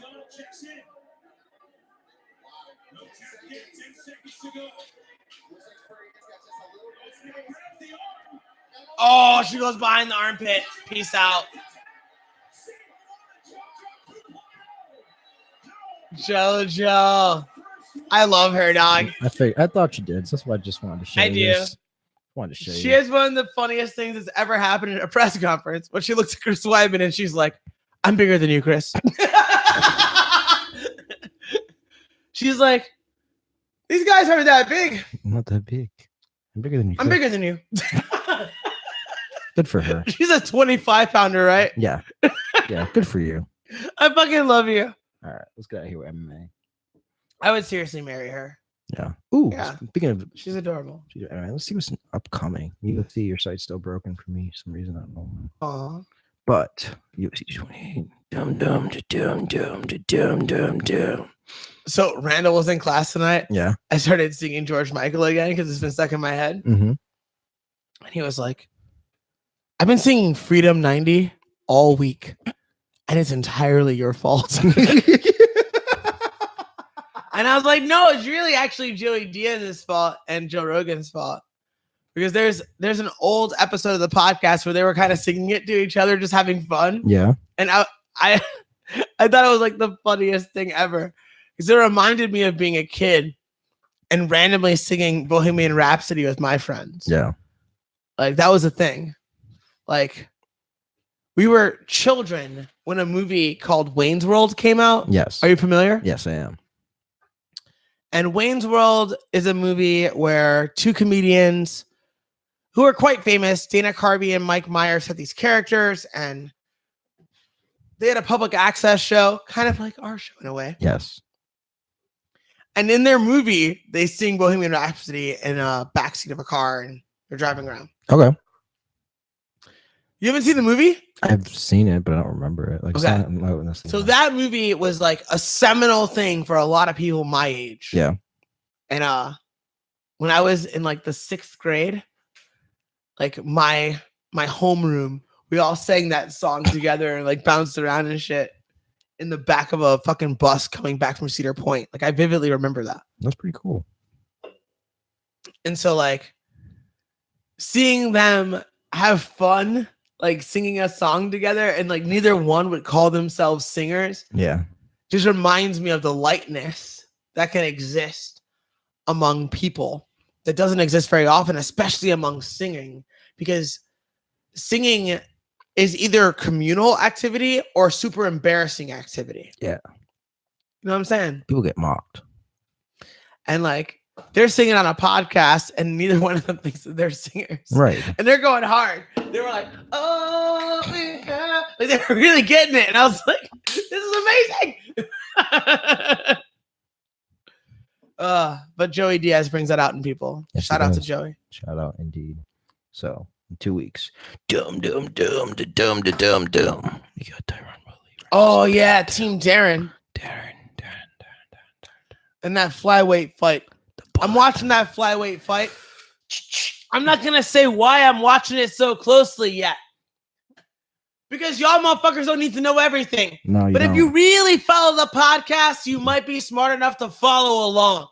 Oh, she goes behind the armpit. Peace out. JoJo. I love her, dog. I thought you did. So that's why I just wanted to show I you. do. This. Wanted to show She you. is one of the funniest things that's ever happened at a press conference. When she looks at Chris Weidman and she's like, I'm bigger than you, Chris. She's like, these guys aren't that big. I'm not that big. I'm bigger than you. I'm Chris. bigger than you. Good for her. She's a 25-pounder, right? Yeah. Yeah. Good for you. I fucking love you. All right. Let's get out of here with MMA. I would seriously marry her. Yeah. Ooh. Yeah. Speaking of, She's adorable. all right, let's see what's upcoming. UFC, your site's still broken for me for some reason. I don't know. Aw. But UFC 28. Dum. So Randall was in class tonight. Yeah. I started singing George Michael again because it's been stuck in my head. Mm-hmm. And he was like, I've been singing Freedom 90 all week. And it's entirely your fault. And I was like, no, it's really actually Joey Diaz's fault and Joe Rogan's fault. Because there's an old episode of the podcast where they were kind of singing it to each other, just having fun. Yeah. And I thought it was like the funniest thing ever. Because it reminded me of being a kid and randomly singing Bohemian Rhapsody with my friends. Yeah. Like that was a thing. Like we were children when a movie called Wayne's World came out. Yes. Are you familiar? Yes, I am. And Wayne's World is a movie where two comedians who are quite famous, Dana Carvey and Mike Myers, had these characters, and they had a public access show, kind of like our show in a way. Yes. And in their movie, they sing Bohemian Rhapsody in a backseat of a car, and they're driving around. Okay. You haven't seen the movie? I've seen it, but I don't remember it. Like, Okay. So that movie was like a seminal thing for a lot of people my age. Yeah. And when I was in like the 6th grade, like my homeroom, we all sang that song together and like bounced around and shit in the back of a fucking bus coming back from Cedar Point. Like I vividly remember that. That's pretty cool. And so like seeing them have fun, like singing a song together, and like neither one would call themselves singers, Yeah. just reminds me of the lightness that can exist among people that doesn't exist very often, especially among singing, because singing is either communal activity or super embarrassing activity. Yeah. You know what I'm saying? People get mocked. And like they're singing on a podcast and neither one of them thinks that they're singers. Right. And they're going hard. They were like, oh, yeah. Like they were really getting it. And I was like, this is amazing. But Joey Diaz brings that out in people. Yes, he Shout out to does. Joey. Shout out indeed. So in 2 weeks. Dum dum dum da dum da dum dum. You got Tyron Woodley. Oh yeah, Team Darren Darren. in that flyweight fight. I'm watching that flyweight fight. I'm not gonna say why I'm watching it so closely yet, because y'all motherfuckers don't need to know everything. No, you But don't. if you really follow the podcast, you might be smart enough to follow along.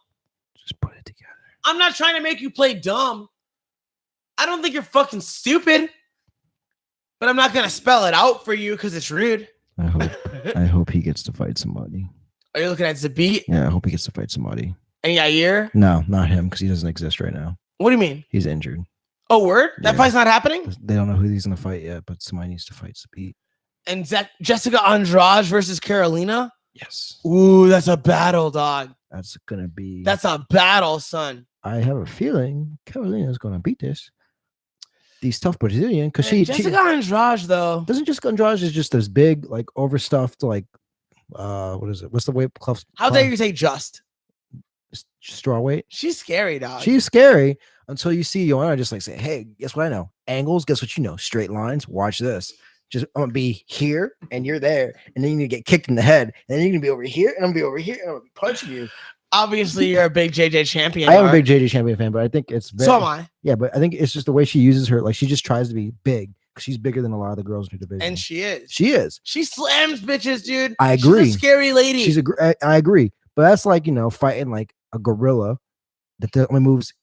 Just put it together. I'm not trying to make you play dumb. I don't think you're fucking stupid, but I'm not gonna spell it out for you because it's rude. I hope he gets to fight somebody. Are you looking at Zabit Yeah, I hope he gets to fight somebody. and Yair? No, not him, because he doesn't exist right now. What do you mean? He's injured. Oh, word? That Yeah. fight's not happening? They don't know who he's gonna fight yet, but somebody needs to fight Sabit. And Jessica Andrade versus Carolina? Yes. Ooh, that's a battle, dog. That's gonna be That's a battle, son. I have a feeling Carolina's gonna beat this. These tough Brazilian, because Man, she Jessica Andrade, though. doesn't just Andrade is just this big, like overstuffed, like what is it? What's the weight class? How dare you say just? Straw weight? She's scary, dog. She's scary until you see Joanna just like say, hey, guess what I know? Angles, guess what you know? Straight lines. Watch this. Just I'm gonna be here and you're there, and then you're gonna get kicked in the head, and then you're gonna be over here, and I'm gonna be over here, and I'm gonna be punching you. Obviously, you're a big JJ champion. I am a Mark. big JJ Champion fan, but I think it's very, So am I. yeah, but I think it's just the way she uses her, like she just tries to be big because she's bigger than a lot of the girls in her division. And she is. She is. She slams bitches, dude. I agree. She's a scary lady. She's I agree, but that's like fighting like a gorilla that only moves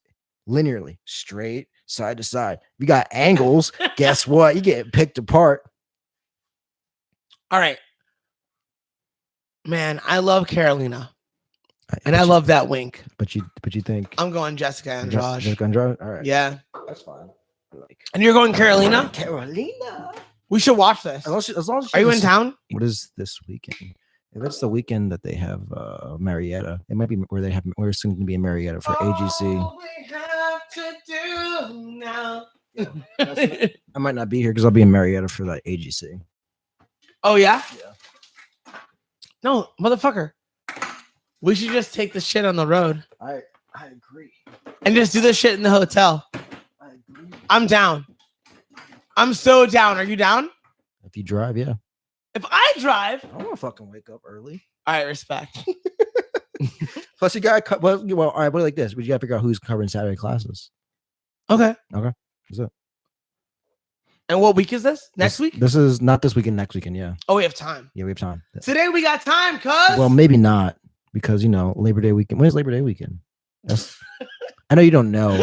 linearly, straight, side to side. You got angles. Guess what? You get picked apart. All right. Man, I love Carolina. And I love that wink. But you think I'm going Jessica Andrade. Jessica Andrade? All right. Yeah. That's fine. Like And you're going Carolina? Carolina. We should watch this. As long as Are you in town? What is this weekend? If it's the weekend that they have Marietta, it might be we're soon to be in Marietta for AGC. All we have to do now. I might not be here because I'll be in Marietta for that AGC. Oh, yeah? Yeah. No, motherfucker. We should just take the shit on the road I agree. and just do this shit in the hotel. I agree. I'm down. I'm so down. Are you down? If you drive, yeah. If I drive, I don't want to fucking wake up early. all right, respect. Plus, you got all right. But like this, but you got to figure out who's covering Saturday classes. Okay. Okay. That's it. And what week is this? Next week? This is not this weekend. Next weekend. Yeah. Oh, we have time. Yeah, we have time. Today we got time, cuz. Well, maybe not because Labor Day weekend. When is Labor Day weekend? That's, I know you don't know,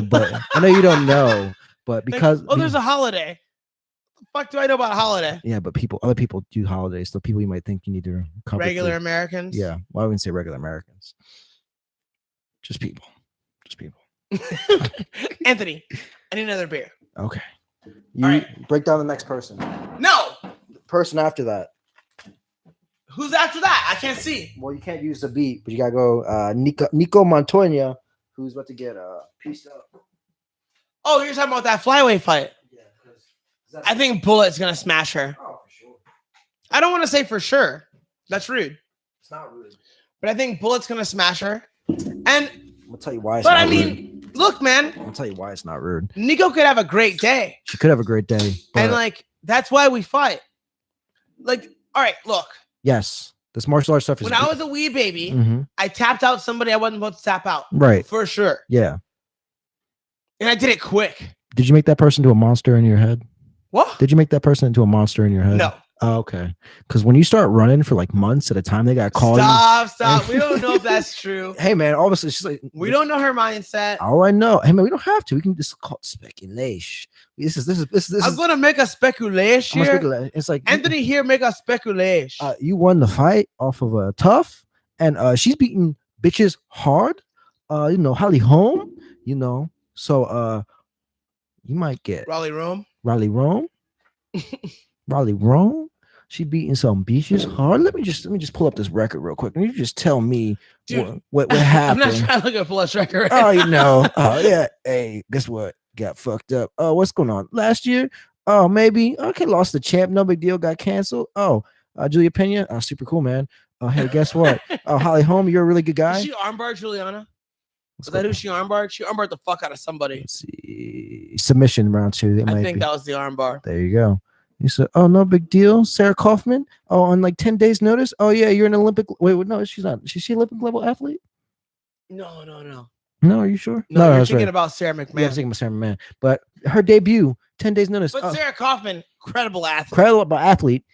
but because there's a holiday. The fuck do I know about a holiday? yeah, but other people do holidays, so people you might think you need to cover. Regular for, Americans. yeah. Well, I wouldn't say regular Americans. Just people. Anthony, I need another beer. Okay. You All right. break down the next person. No. Person after that. Who's after that? I can't see. Well, you can't use the beat, but you gotta go Nico Montoya, who's about to get pieced up. Oh, you're talking about that flyweight fight. Yeah, I think Bullet's gonna smash her. Oh, for sure. I don't want to say for sure. That's rude. It's not rude. But I think Bullet's gonna smash her. And I'm gonna tell you why. but I mean, look, man, I'm gonna tell you why it's not rude. Nico could have a great day. She could have a great day, but And like that's why we fight. Like, all right, look. yes, this martial arts stuff is. When I was a wee baby, Mhm. I tapped out somebody I wasn't supposed to tap out. Right. For sure. Yeah. And I did it quick. Did you make that person into a monster in your head? What? Did you make that person into a monster in your head? No. Oh, okay. Because when you start running for like months at a time, they got called. Stop. We don't know if that's true. Hey man, obviously she's like We don't know her mindset. All I know. Hey man, we don't have to. We can just call it speculation. This is. I'm gonna make a speculation. It's like Anthony here make a speculation. you won the fight off of a tough, and she's beating bitches hard. Holly Holm. So you might get Raleigh Rome. Riley Rome. Riley Rome. She beating some bitches hard. Let me just pull up this record real quick. And you just tell me Dude, what I'm happened. not trying to look at Blush record. Oh, oh yeah. Hey, guess what? Got fucked up. Oh, what's going on? Last year? Oh, maybe. Okay, lost the champ. No big deal. Got canceled. Oh, Julia Pena. Oh, super cool, man. Oh, hey, guess what? Oh, Holly Holm, you're a really good guy. Did she armbar Juliana? Was that who she armbarred? She armbarred the fuck out of somebody. Let's see. Submission round 2. They I might think be. that was the armbar. There you go. You said, "Oh, no big deal." Sarah Kaufman. Oh, on like 10 days notice. Oh yeah, you're an Olympic. Wait, no, she's not. Is she Olympic level athlete? No. No, are you sure? No, you're that's thinking right. about Sarah McMahon. Yeah, I'm thinking about Sarah McMahon. But her debut, 10 days notice. But Sarah Kaufman, incredible athlete. Incredible athlete,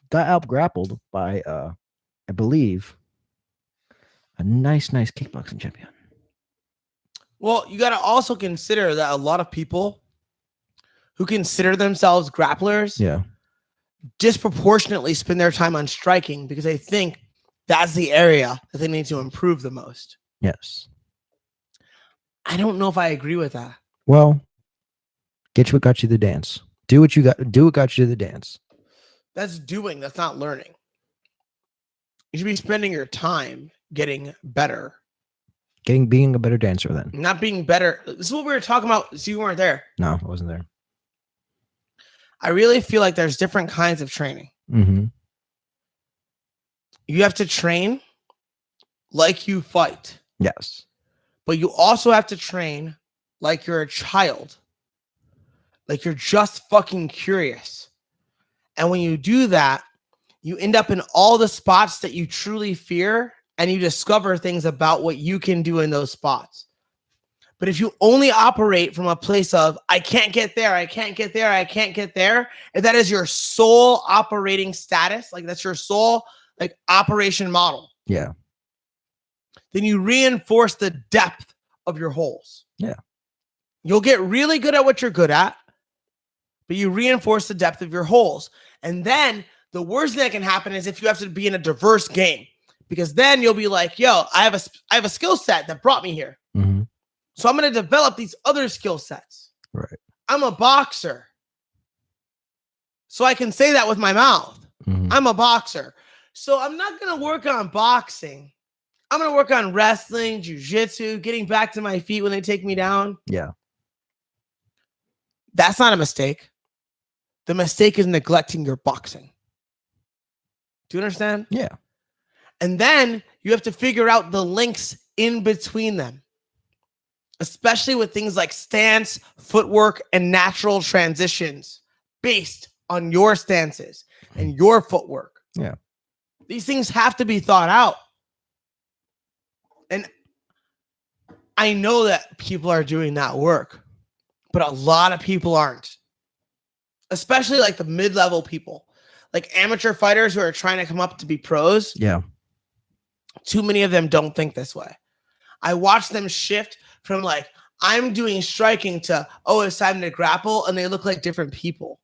got out grappled by I believe a nice kickboxing champion. Well, you got to also consider that a lot of people who consider themselves grapplers disproportionately spend their time on striking because they think that's the area that they need to improve the most. Yes. I don't know if I agree with that. Well, get you what got you the dance. Do what got you to the dance. That's doing, that's not learning. You should be spending your time getting better. Being a better dancer then. Not being better. This is what we were talking about. So you weren't there. No, I wasn't there. I really feel like there's different kinds of training. Mm-hmm. You have to train like you fight. Yes. But you also have to train like you're a child. Like you're just fucking curious. And when you do that, you end up in all the spots that you truly fear, and you discover things about what you can do in those spots. But if you only operate from a place of, I can't get there, I can't get there, I can't get there, if that is your sole operating status, like that's your sole like operation model, yeah, then you reinforce the depth of your holes. Yeah. You'll get really good at what you're good at, but you reinforce the depth of your holes. And then the worst thing that can happen is if you have to be in a diverse game, because then you'll be like, yo, I have a skill set that brought me here. Mm-hmm. So I'm going to develop these other skill sets. Right. I'm a boxer. So I can say that with my mouth. Mm-hmm. I'm a boxer. So I'm not going to work on boxing. I'm going to work on wrestling, jiu-jitsu, getting back to my feet when they take me down. Yeah. That's not a mistake. The mistake is neglecting your boxing. Do you understand? Yeah. And then you have to figure out the links in between them, especially with things like stance, footwork, and natural transitions based on your stances and your footwork. Yeah. These things have to be thought out. And I know that people are doing that work, but a lot of people aren't, especially like the mid-level people, like amateur fighters who are trying to come up to be pros. Yeah. Too many of them don't think this way. I watch them shift from like, I'm doing striking to, oh, it's time to grapple. And they look like different people.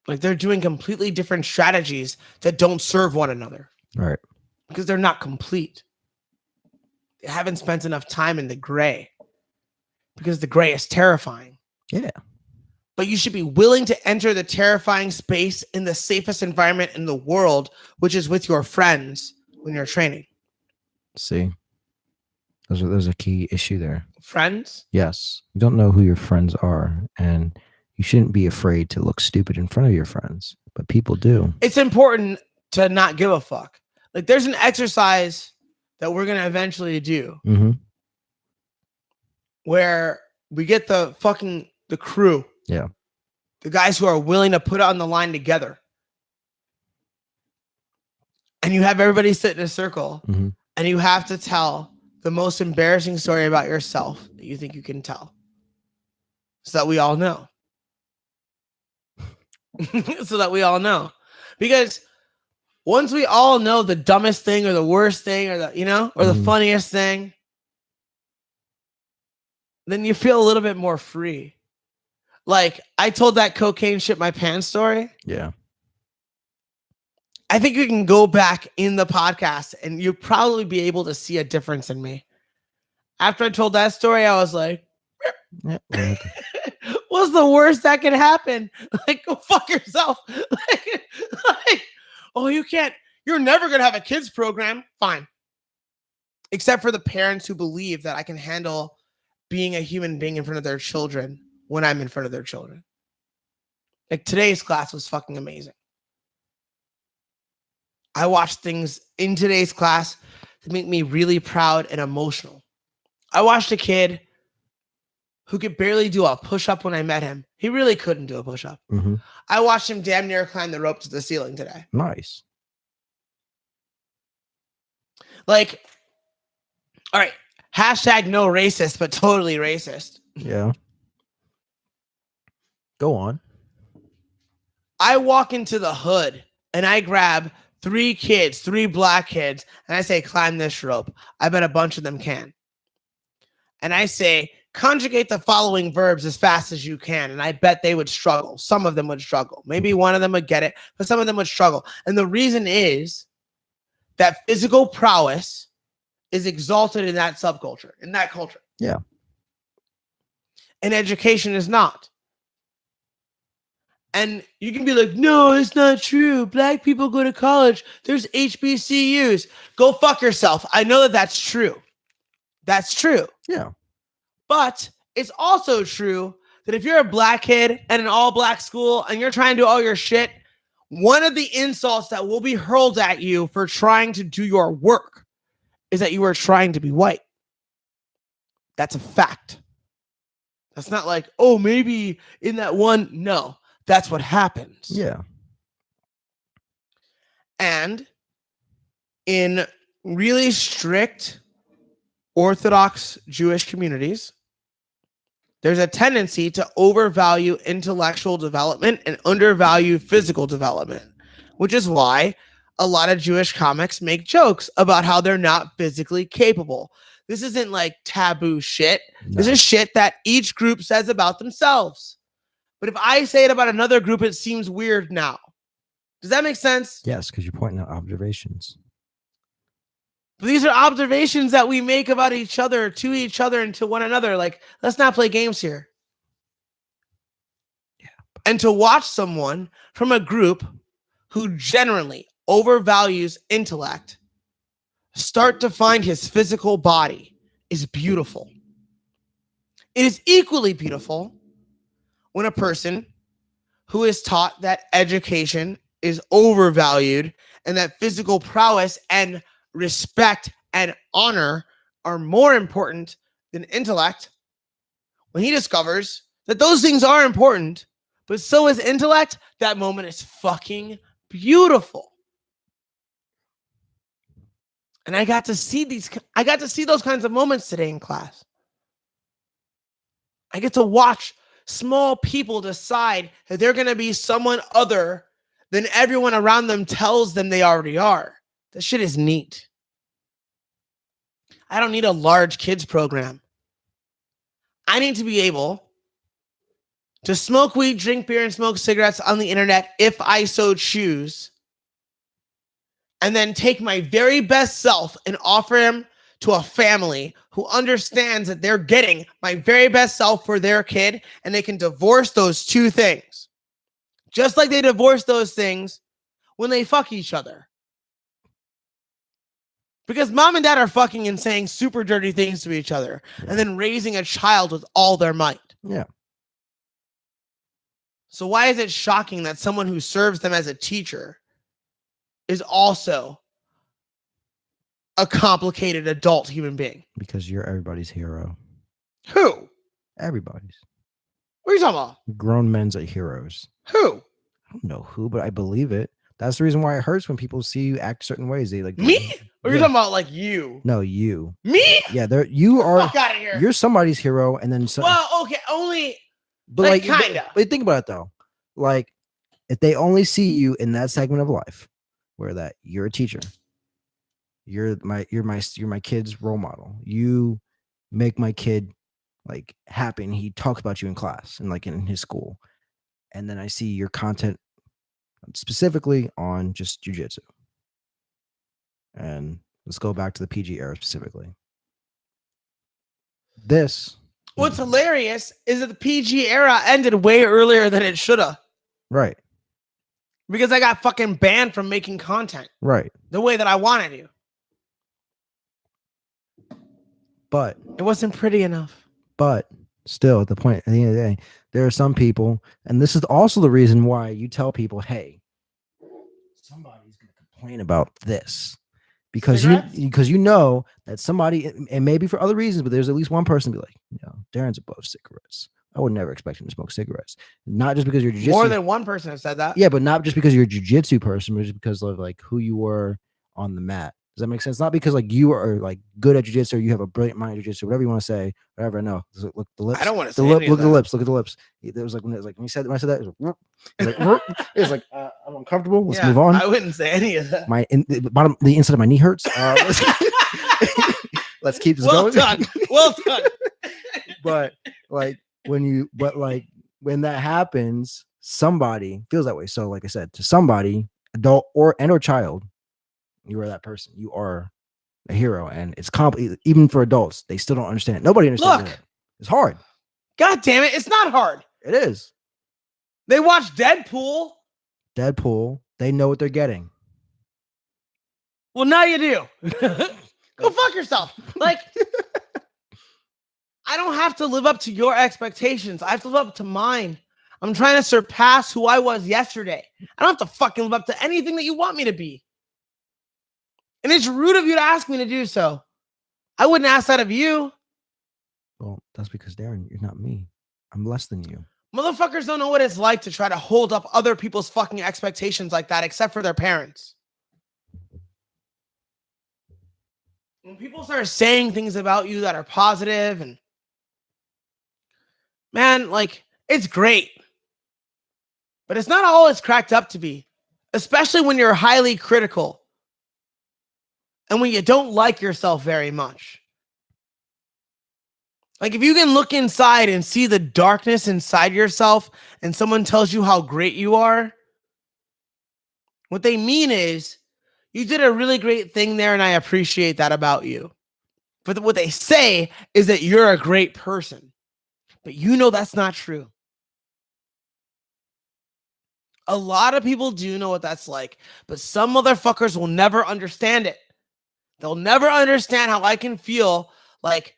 Like they're doing completely different strategies that don't serve one another. Right. Because they're not complete. They haven't spent enough time in the gray. Because the gray is terrifying. Yeah. But you should be willing to enter the terrifying space in the safest environment in the world, which is with your friends when you're training. See, there's a key issue there. Friends? Yes. You don't know who your friends are, and you shouldn't be afraid to look stupid in front of your friends, but people do. It's important to not give a fuck. Like there's an exercise that we're going to eventually do where we get the crew. Yeah. The guys who are willing to put it on the line together. And you have everybody sit in a circle and you have to tell the most embarrassing story about yourself that you think you can tell. So that we all know. So that we all know. Because once we all know the dumbest thing or the worst thing or the funniest thing, then you feel a little bit more free. Like I told that cocaine shit my pants story. Yeah. I think you can go back in the podcast and you'll probably be able to see a difference in me. After I told that story, I was like, what's the worst that can happen? Like, go fuck yourself. like, oh, you're never going to have a kids program. Fine. Except for the parents who believe that I can handle being a human being in front of their children when I'm in front of their children. Like today's class was fucking amazing. I watched things in today's class that make me really proud and emotional. I watched a kid who could barely do a push-up when I met him. He really couldn't do a push-up. Mhm. I watched him damn near climb the rope to the ceiling today. Nice. Like, all right, hashtag no racist, but totally racist. Yeah. Go on. I walk into the hood and I grab 3 kids, 3 black kids, and I say, climb this rope. I bet a bunch of them can. And I say, conjugate the following verbs as fast as you can. And I bet they would struggle. Some of them would struggle. Maybe one of them would get it, but some of them would struggle. And the reason is that physical prowess is exalted in that subculture, in that culture. Yeah. And education is not. And you can be like, no, it's not true. Black people go to college. There's HBCUs. Go fuck yourself. I know that that's true. That's true. Yeah. But it's also true that if you're a black kid at an all-black school and you're trying to do all your shit, one of the insults that will be hurled at you for trying to do your work is that you are trying to be white. That's a fact. That's not like, oh, maybe in that one. No, that's what happens. Yeah. And in really strict Orthodox Jewish communities, there's a tendency to overvalue intellectual development and undervalue physical development, which is why a lot of Jewish comics make jokes about how they're not physically capable. This isn't like taboo shit. No. This is shit that each group says about themselves. But if I say it about another group, it seems weird now. Does that make sense? Yes, because you're pointing out observations. But these are observations that we make about each other, to each other, and to one another. Like, let's not play games here. Yeah. And to watch someone from a group who generally overvalues intellect start to find his physical body is beautiful. It is equally beautiful when a person who is taught that education is overvalued and that physical prowess and respect and honor are more important than intellect, when he discovers that those things are important, but so is intellect, that moment is fucking beautiful. And I got to see those kinds of moments today in class. I get to watch small people decide that they're going to be someone other than everyone around them tells them they already are. That shit is neat. I don't need a large kids program. I need to be able to smoke weed, drink beer, and smoke cigarettes on the internet if I so choose, and then take my very best self and offer him to a family who understands that they're getting my very best self for their kid, and they can divorce those two things. Just like they divorce those things when they fuck each other. Because mom and dad are fucking and saying super dirty things to each other, and then raising a child with all their might. Yeah. So why is it shocking that someone who serves them as a teacher is also a complicated adult human being? Because you're everybody's hero. Who? Everybody's. What are you talking about? Grown men's are heroes. Who? I don't know who, but I believe it. That's the reason why it hurts when people see you act certain ways. They like Me? Or Yeah. you're talking about like you? No, you. Me? Yeah, you are. Fuck out of here. You're somebody's hero, and then Well, okay, only but like, like kinda. But think about it though. Like, if they only see you in that segment of life, where that you're a teacher, you're my kid's role model. You make my kid like happy, and he talks about you in class and like in his school. And then I see your content specifically on just jujitsu. And let's go back to the PG era specifically. What's hilarious is that the PG era ended way earlier than it should have. Right. Because I got fucking banned from making content Right. the way that I wanted to. But It wasn't pretty enough. still at the end of the day, there are some people, and this is also the reason why you tell people, hey, somebody's going to complain about this, because Cigarettes? you know that somebody, and maybe for other reasons, but there's at least one person be like, Darren's above cigarettes. I would never expect him to smoke cigarettes. Not just because you're jiu-jitsu. More than one person has said that. Yeah, but not just because you're a jiu-jitsu person, but just because of like who you were on the mat. Does that make sense? Not because like you are like good at jiu-jitsu or you have a brilliant mind at jiu-jitsu, whatever you want to say, whatever. No, look the lips. I don't want to the say lip. any of Look at the that. lips. Look at the lips. It was like when I said that, it was like, it was like I'm uncomfortable. Let's move on. I wouldn't say any of that. The inside of my knee hurts. Let's keep this Well going. done. Well done. But when that happens, somebody feels that way. So like I said, to somebody, adult or child, you are that person. You are a hero, and it's complicated. Even for adults, they still don't understand. Nobody understands. Look. It. It's hard. God damn it. It's not hard. It is. They watch Deadpool. They know what they're getting. Well, now you do. Go fuck yourself. Like, I don't have to live up to your expectations. I have to live up to mine. I'm trying to surpass who I was yesterday. I don't have to fucking live up to anything that you want me to be. And it's rude of you to ask me to do so. I wouldn't ask that of you. Well, that's because Darren, you're not me. I'm less than you. Motherfuckers don't know what it's like to try to hold up other people's fucking expectations like that, except for their parents. When people start saying things about you that are positive and man, like, it's great. But it's not all it's cracked up to be, especially when you're highly critical and when you don't like yourself very much. Like, if you can look inside and see the darkness inside yourself and someone tells you how great you are, what they mean is, you did a really great thing there and I appreciate that about you. But what they say is that you're a great person. But you know that's not true. A lot of people do know what that's like, but some motherfuckers will never understand it. They'll never understand how I can feel like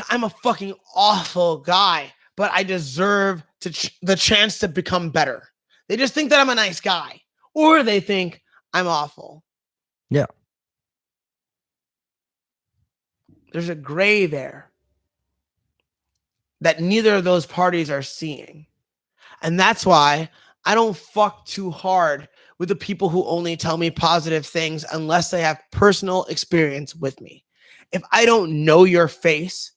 I'm a fucking awful guy, but I deserve the chance to become better. They just think that I'm a nice guy, or they think I'm awful. Yeah. There's a gray there that neither of those parties are seeing. And that's why I don't fuck too hard with the people who only tell me positive things unless they have personal experience with me. If I don't know your face,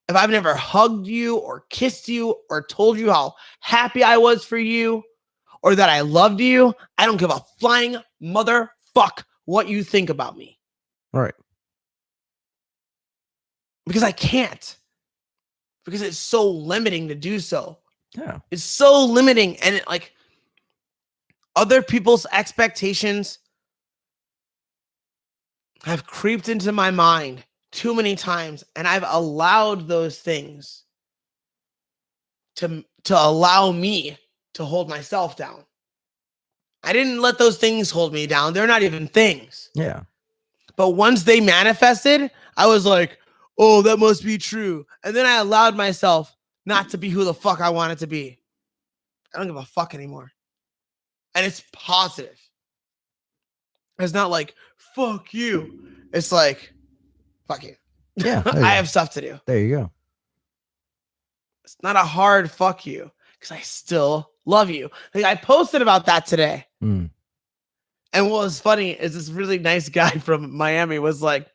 if I've never hugged you or kissed you or told you how happy I was for you or that I loved you, I don't give a flying motherfuck what you think about me. All right. Because I can't. Because it's so limiting to do so. Yeah. It's so limiting. And it, like, other people's expectations have creeped into my mind too many times. And I've allowed those things to allow me to hold myself down. I didn't let those things hold me down. They're not even things. Yeah. But once they manifested, I was like, oh, that must be true. And then I allowed myself not to be who the fuck I wanted to be. I don't give a fuck anymore. And it's positive. It's not like, fuck you. It's like, fuck you. Yeah. I have stuff to do. There you go. It's not a hard fuck you because I still love you. Like, I posted about that today. Mm. And what was funny is this really nice guy from Miami was like,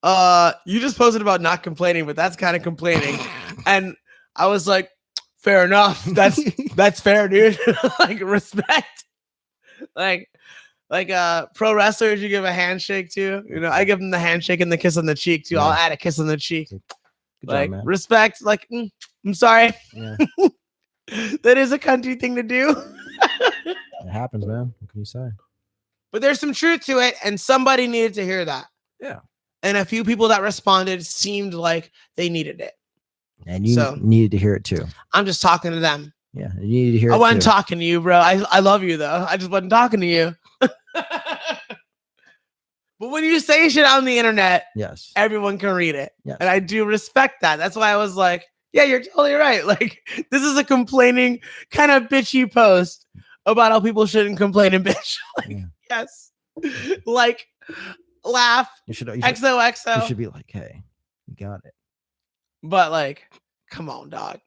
you just posted about not complaining, but that's kind of complaining. And I was like, fair enough. That's fair, dude. Like, respect. Like pro wrestlers you give a handshake to. You know, I give them the handshake and the kiss on the cheek too. Yeah. I'll add a kiss on the cheek. Good Like, job, man. respect. Like, I'm sorry. Yeah. That is a country thing to do. It happens, man. What can you say? But there's some truth to it, and somebody needed to hear that. Yeah. And a few people that responded seemed like they needed it. And you needed to hear it too. I'm just talking to them. Yeah. You needed to hear I it wasn't too. talking to you, bro. I love you, though. I just wasn't talking to you. But when you say shit on the internet, Yes. everyone can read it. Yes. And I do respect that. That's why I was like, yeah, you're totally right. Like, this is a complaining kind of bitchy post about how people shouldn't complain and bitch. Like, Yeah. yes. Like, laugh, You should XOXO. be like, hey, you got it. But like, come on, dog.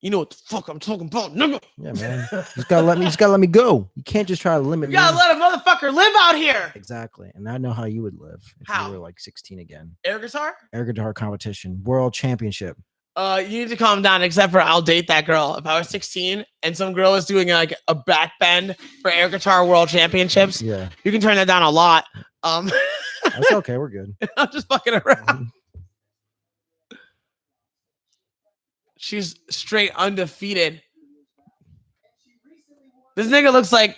You know what the fuck I'm talking about, nigga. Yeah, man. You just gotta let me go. You can't just try to limit You me. gotta let a motherfucker live out here. Exactly. And I know how you would live if How? you were like 16 again. Air guitar? Air guitar competition, world championship. You need to calm down, except for I'll date that girl. If I was 16 and some girl is doing like a back bend for air guitar world championships, Yeah. you can turn that down a lot. That's okay. We're good. I'm just fucking around. She's straight undefeated. This nigga looks like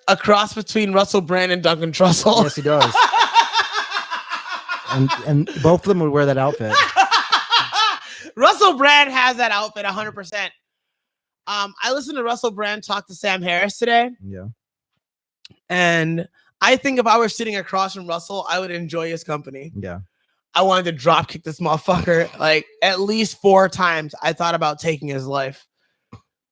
a cross between Russell Brand and Duncan Trussell. Yes, he does. and both of them would wear that outfit. Russell Brand has that outfit 100%. I listened to Russell Brand talk to Sam Harris today. Yeah. And I think if I were sitting across from Russell, I would enjoy his company. Yeah. I wanted to drop kick this motherfucker like at least 4 times. I thought about taking his life.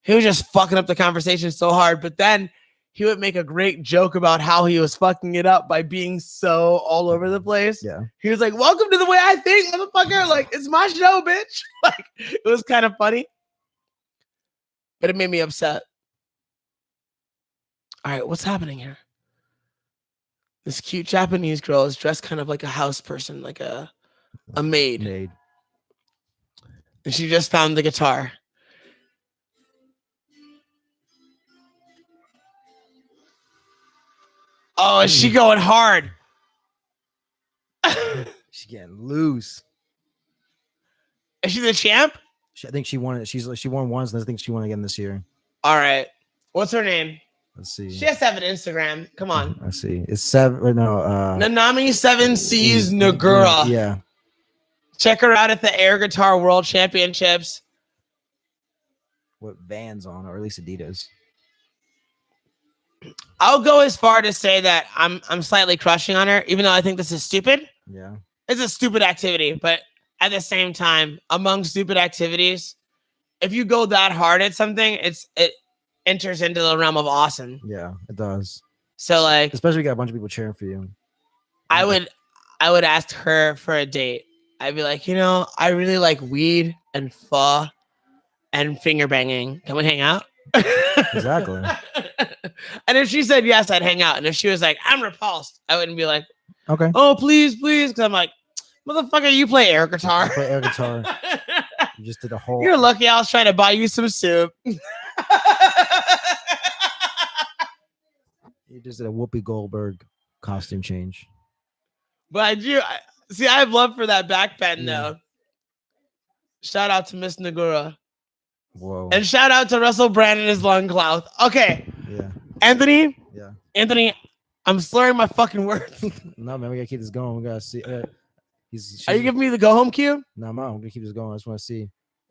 He was just fucking up the conversation so hard, but then he would make a great joke about how he was fucking it up by being so all over the place. Yeah. He was like, welcome to the way I think, motherfucker. Like, it's my show, bitch. Like, it was kind of funny, but it made me upset. All right, what's happening here? This cute Japanese girl is dressed kind of like a house person, like a maid. And she just found the guitar. Oh, is she going hard? She's getting loose. Is she the champ? I think she won it. She won once, and I think she won again this year. All right. What's her name? Let's see. She has to have an Instagram. Come on. Let's see. It's 7 or no. Nanami 7 Seas Nagura. Yeah. Check her out at the Air Guitar World Championships. What Vans on, or at least Adidas. I'll go as far to say that I'm slightly crushing on her, even though I think this is stupid. Yeah. It's a stupid activity, but at the same time, among stupid activities, if you go that hard at something, it enters into the realm of awesome. Yeah, it does. So like, especially you got a bunch of people cheering for you. I would ask her for a date. I'd be like, I really like weed and pho and finger banging. Can we hang out? Exactly. And if she said yes, I'd hang out. And if she was like, I'm repulsed, I wouldn't be like, okay. Oh, please. Because I'm like, motherfucker, you play air guitar. I play air guitar. You just did a whole. You're lucky I was trying to buy you some soup. You just did a Whoopi Goldberg costume change. But I have love for that back bend, though. Shout out to Miss Nagura. Whoa. And shout out to Russell Brand and his lung cloth. Okay. Yeah. Anthony. Yeah. Anthony, I'm slurring my fucking words. No, man, we gotta keep this going. We gotta see. Are you giving me the go home cue? No, Mom, we're gonna keep this going. I just want to see.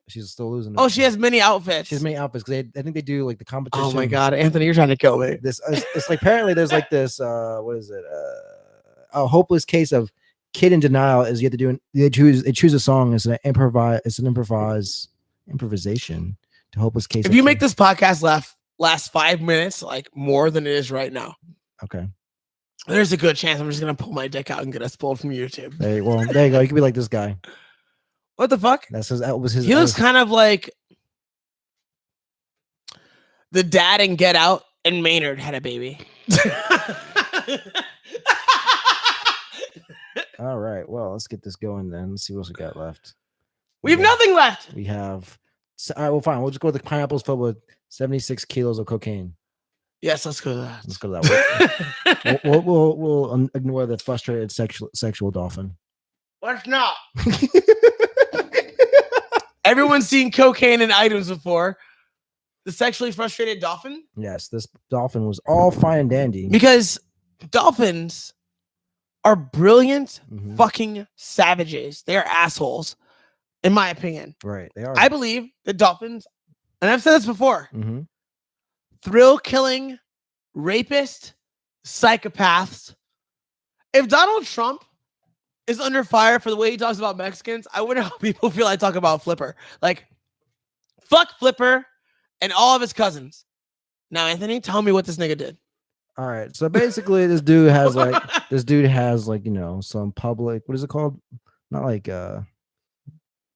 She's still losing. Oh, she has many outfits. She has many outfits because I think they do like the competition. Oh my God, Anthony, you're trying to kill me. This it's like apparently there's like this. What is it? A hopeless case of kid in denial is you have to do. They choose a song. It's an improvisation to hopeless case. If you make this podcast last 5 minutes, like more than it is right now, okay, there's a good chance I'm just gonna pull my dick out and get us pulled from YouTube. There you go. You could be like this guy. What the fuck? That was his. He looks kind of like the dad in Get Out, and Maynard had a baby. All right. Well, let's get this going then. Let's see what else we got left. We have nothing left. We have. All right. Well, fine. We'll just go with the pineapples filled with 76 kilos of cocaine. Yes, let's go to that. Let's go to that. We'll ignore the frustrated sexual dolphin. Let's not. Everyone's seen cocaine in items before. The sexually frustrated dolphin? Yes, this dolphin was all fine and dandy. Because dolphins are brilliant fucking savages. They are assholes, in my opinion. Right, they are. I believe that dolphins, and I've said this before, thrill-killing, rapist, psychopaths. If Donald Trump is under fire for the way he talks about Mexicans, I wonder how people feel I talk about Flipper. Like, fuck Flipper and all of his cousins. Now, Anthony, tell me what this nigga did. All right. So basically, this dude has like some public. What is it called? Not like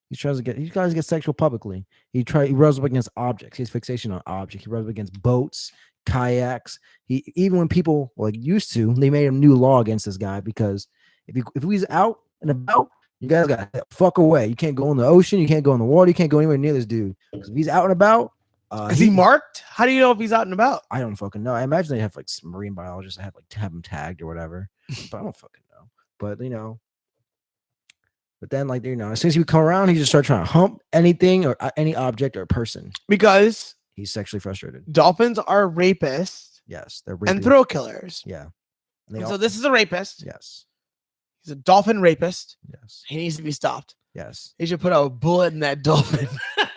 he tries to get sexual publicly. He rubs up against objects. He has fixation on objects. He rubs up against boats, kayaks. Even when people like used to, they made a new law against this guy because if he's out and about, you guys got to fuck away. You can't go in the ocean. You can't go in the water. You can't go anywhere near this dude. Because if he's out and about, is he marked? How do you know if he's out and about? I don't fucking know. I imagine they have like some marine biologists that have him tagged or whatever. But I don't fucking know. But but then as soon as he come around, he just start trying to hump anything or any object or person. Because he's sexually frustrated. Dolphins are rapists. Yes, they're and thrill killers. Yeah. So this is a rapist. Yes. He's a dolphin rapist. Yes. He needs to be stopped. Yes. He should put a bullet in that dolphin.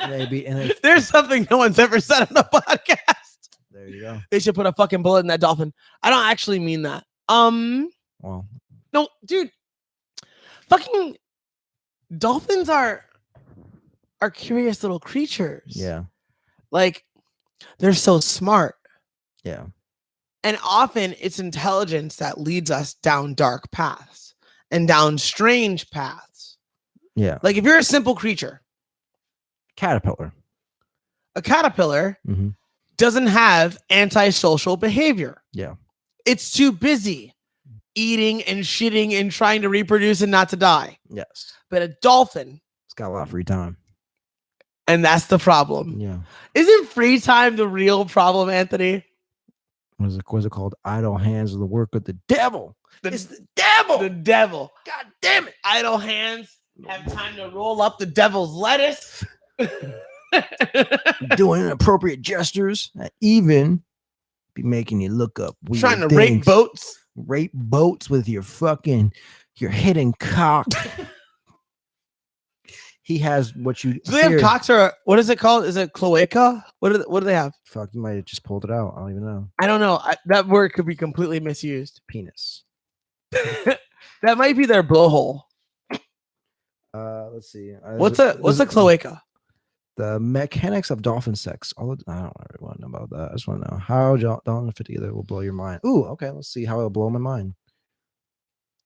Maybe. And there's something no one's ever said on the podcast. There you go. They should put a fucking bullet in that dolphin. I don't actually mean that. Well. No, dude. Fucking dolphins are curious little creatures. Yeah. Like they're so smart. Yeah. And often it's intelligence that leads us down dark paths and down strange paths. Yeah. Like if you're a simple creature, caterpillar. A caterpillar doesn't have antisocial behavior. Yeah. It's too busy eating and shitting and trying to reproduce and not to die. Yes. But a dolphin, it's got a lot of free time. And that's the problem. Yeah. Isn't free time the real problem, Anthony? What's it called? Idle hands are the work of the devil. It's the devil. The devil. God damn it. Idle hands have time to roll up the devil's lettuce. Doing inappropriate gestures that even be making you look up weird trying to things. Rape boats with your hidden cock. He has what you do. They have cocks or what is it called? Is it cloaca? What do they have? Fuck, you might have just pulled it out. I don't even know. I don't know. That word could be completely misused. Penis. That might be their blowhole. Let's see. What's a cloaca? The mechanics of dolphin sex. I don't really want to know about that. I just want to know how dolphins fit together will blow your mind. Ooh, okay. Let's see how it'll blow my mind.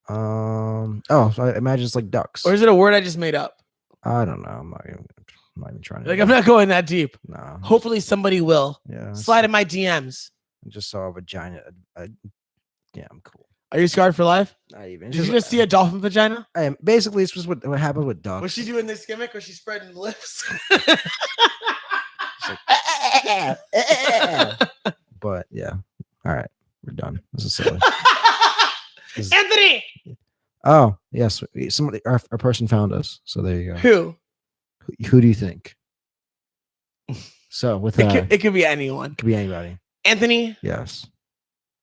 So I imagine it's like ducks. Or is it a word I just made up? I don't know. I'm not even trying to. I'm not going that deep. No. Hopefully somebody will. Yeah. Slide in my DMs. I just saw a vagina. Yeah, I'm cool. Are you scarred for life? Not even. Did you just see a dolphin vagina? Basically, it's just what happened with ducks. Was she doing this gimmick or she spreading lips? But yeah. All right. We're done. This is silly. Anthony! Oh, yes. Somebody, our person found us. So there you go. Who do you think? So with that, it could be anyone. Could be anybody. Anthony? Yes.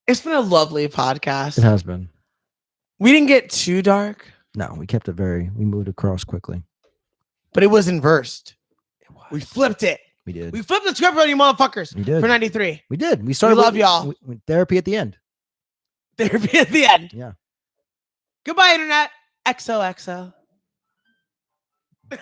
It's been a lovely podcast. It has been. We didn't get too dark. No, we kept it we moved across quickly. But it was inversed. It was. We flipped it. We did. We flipped the script on you motherfuckers. We did. For 93. We did. We started. We love y'all. With therapy at the end. Therapy at the end. Yeah. Goodbye, Internet. XOXO.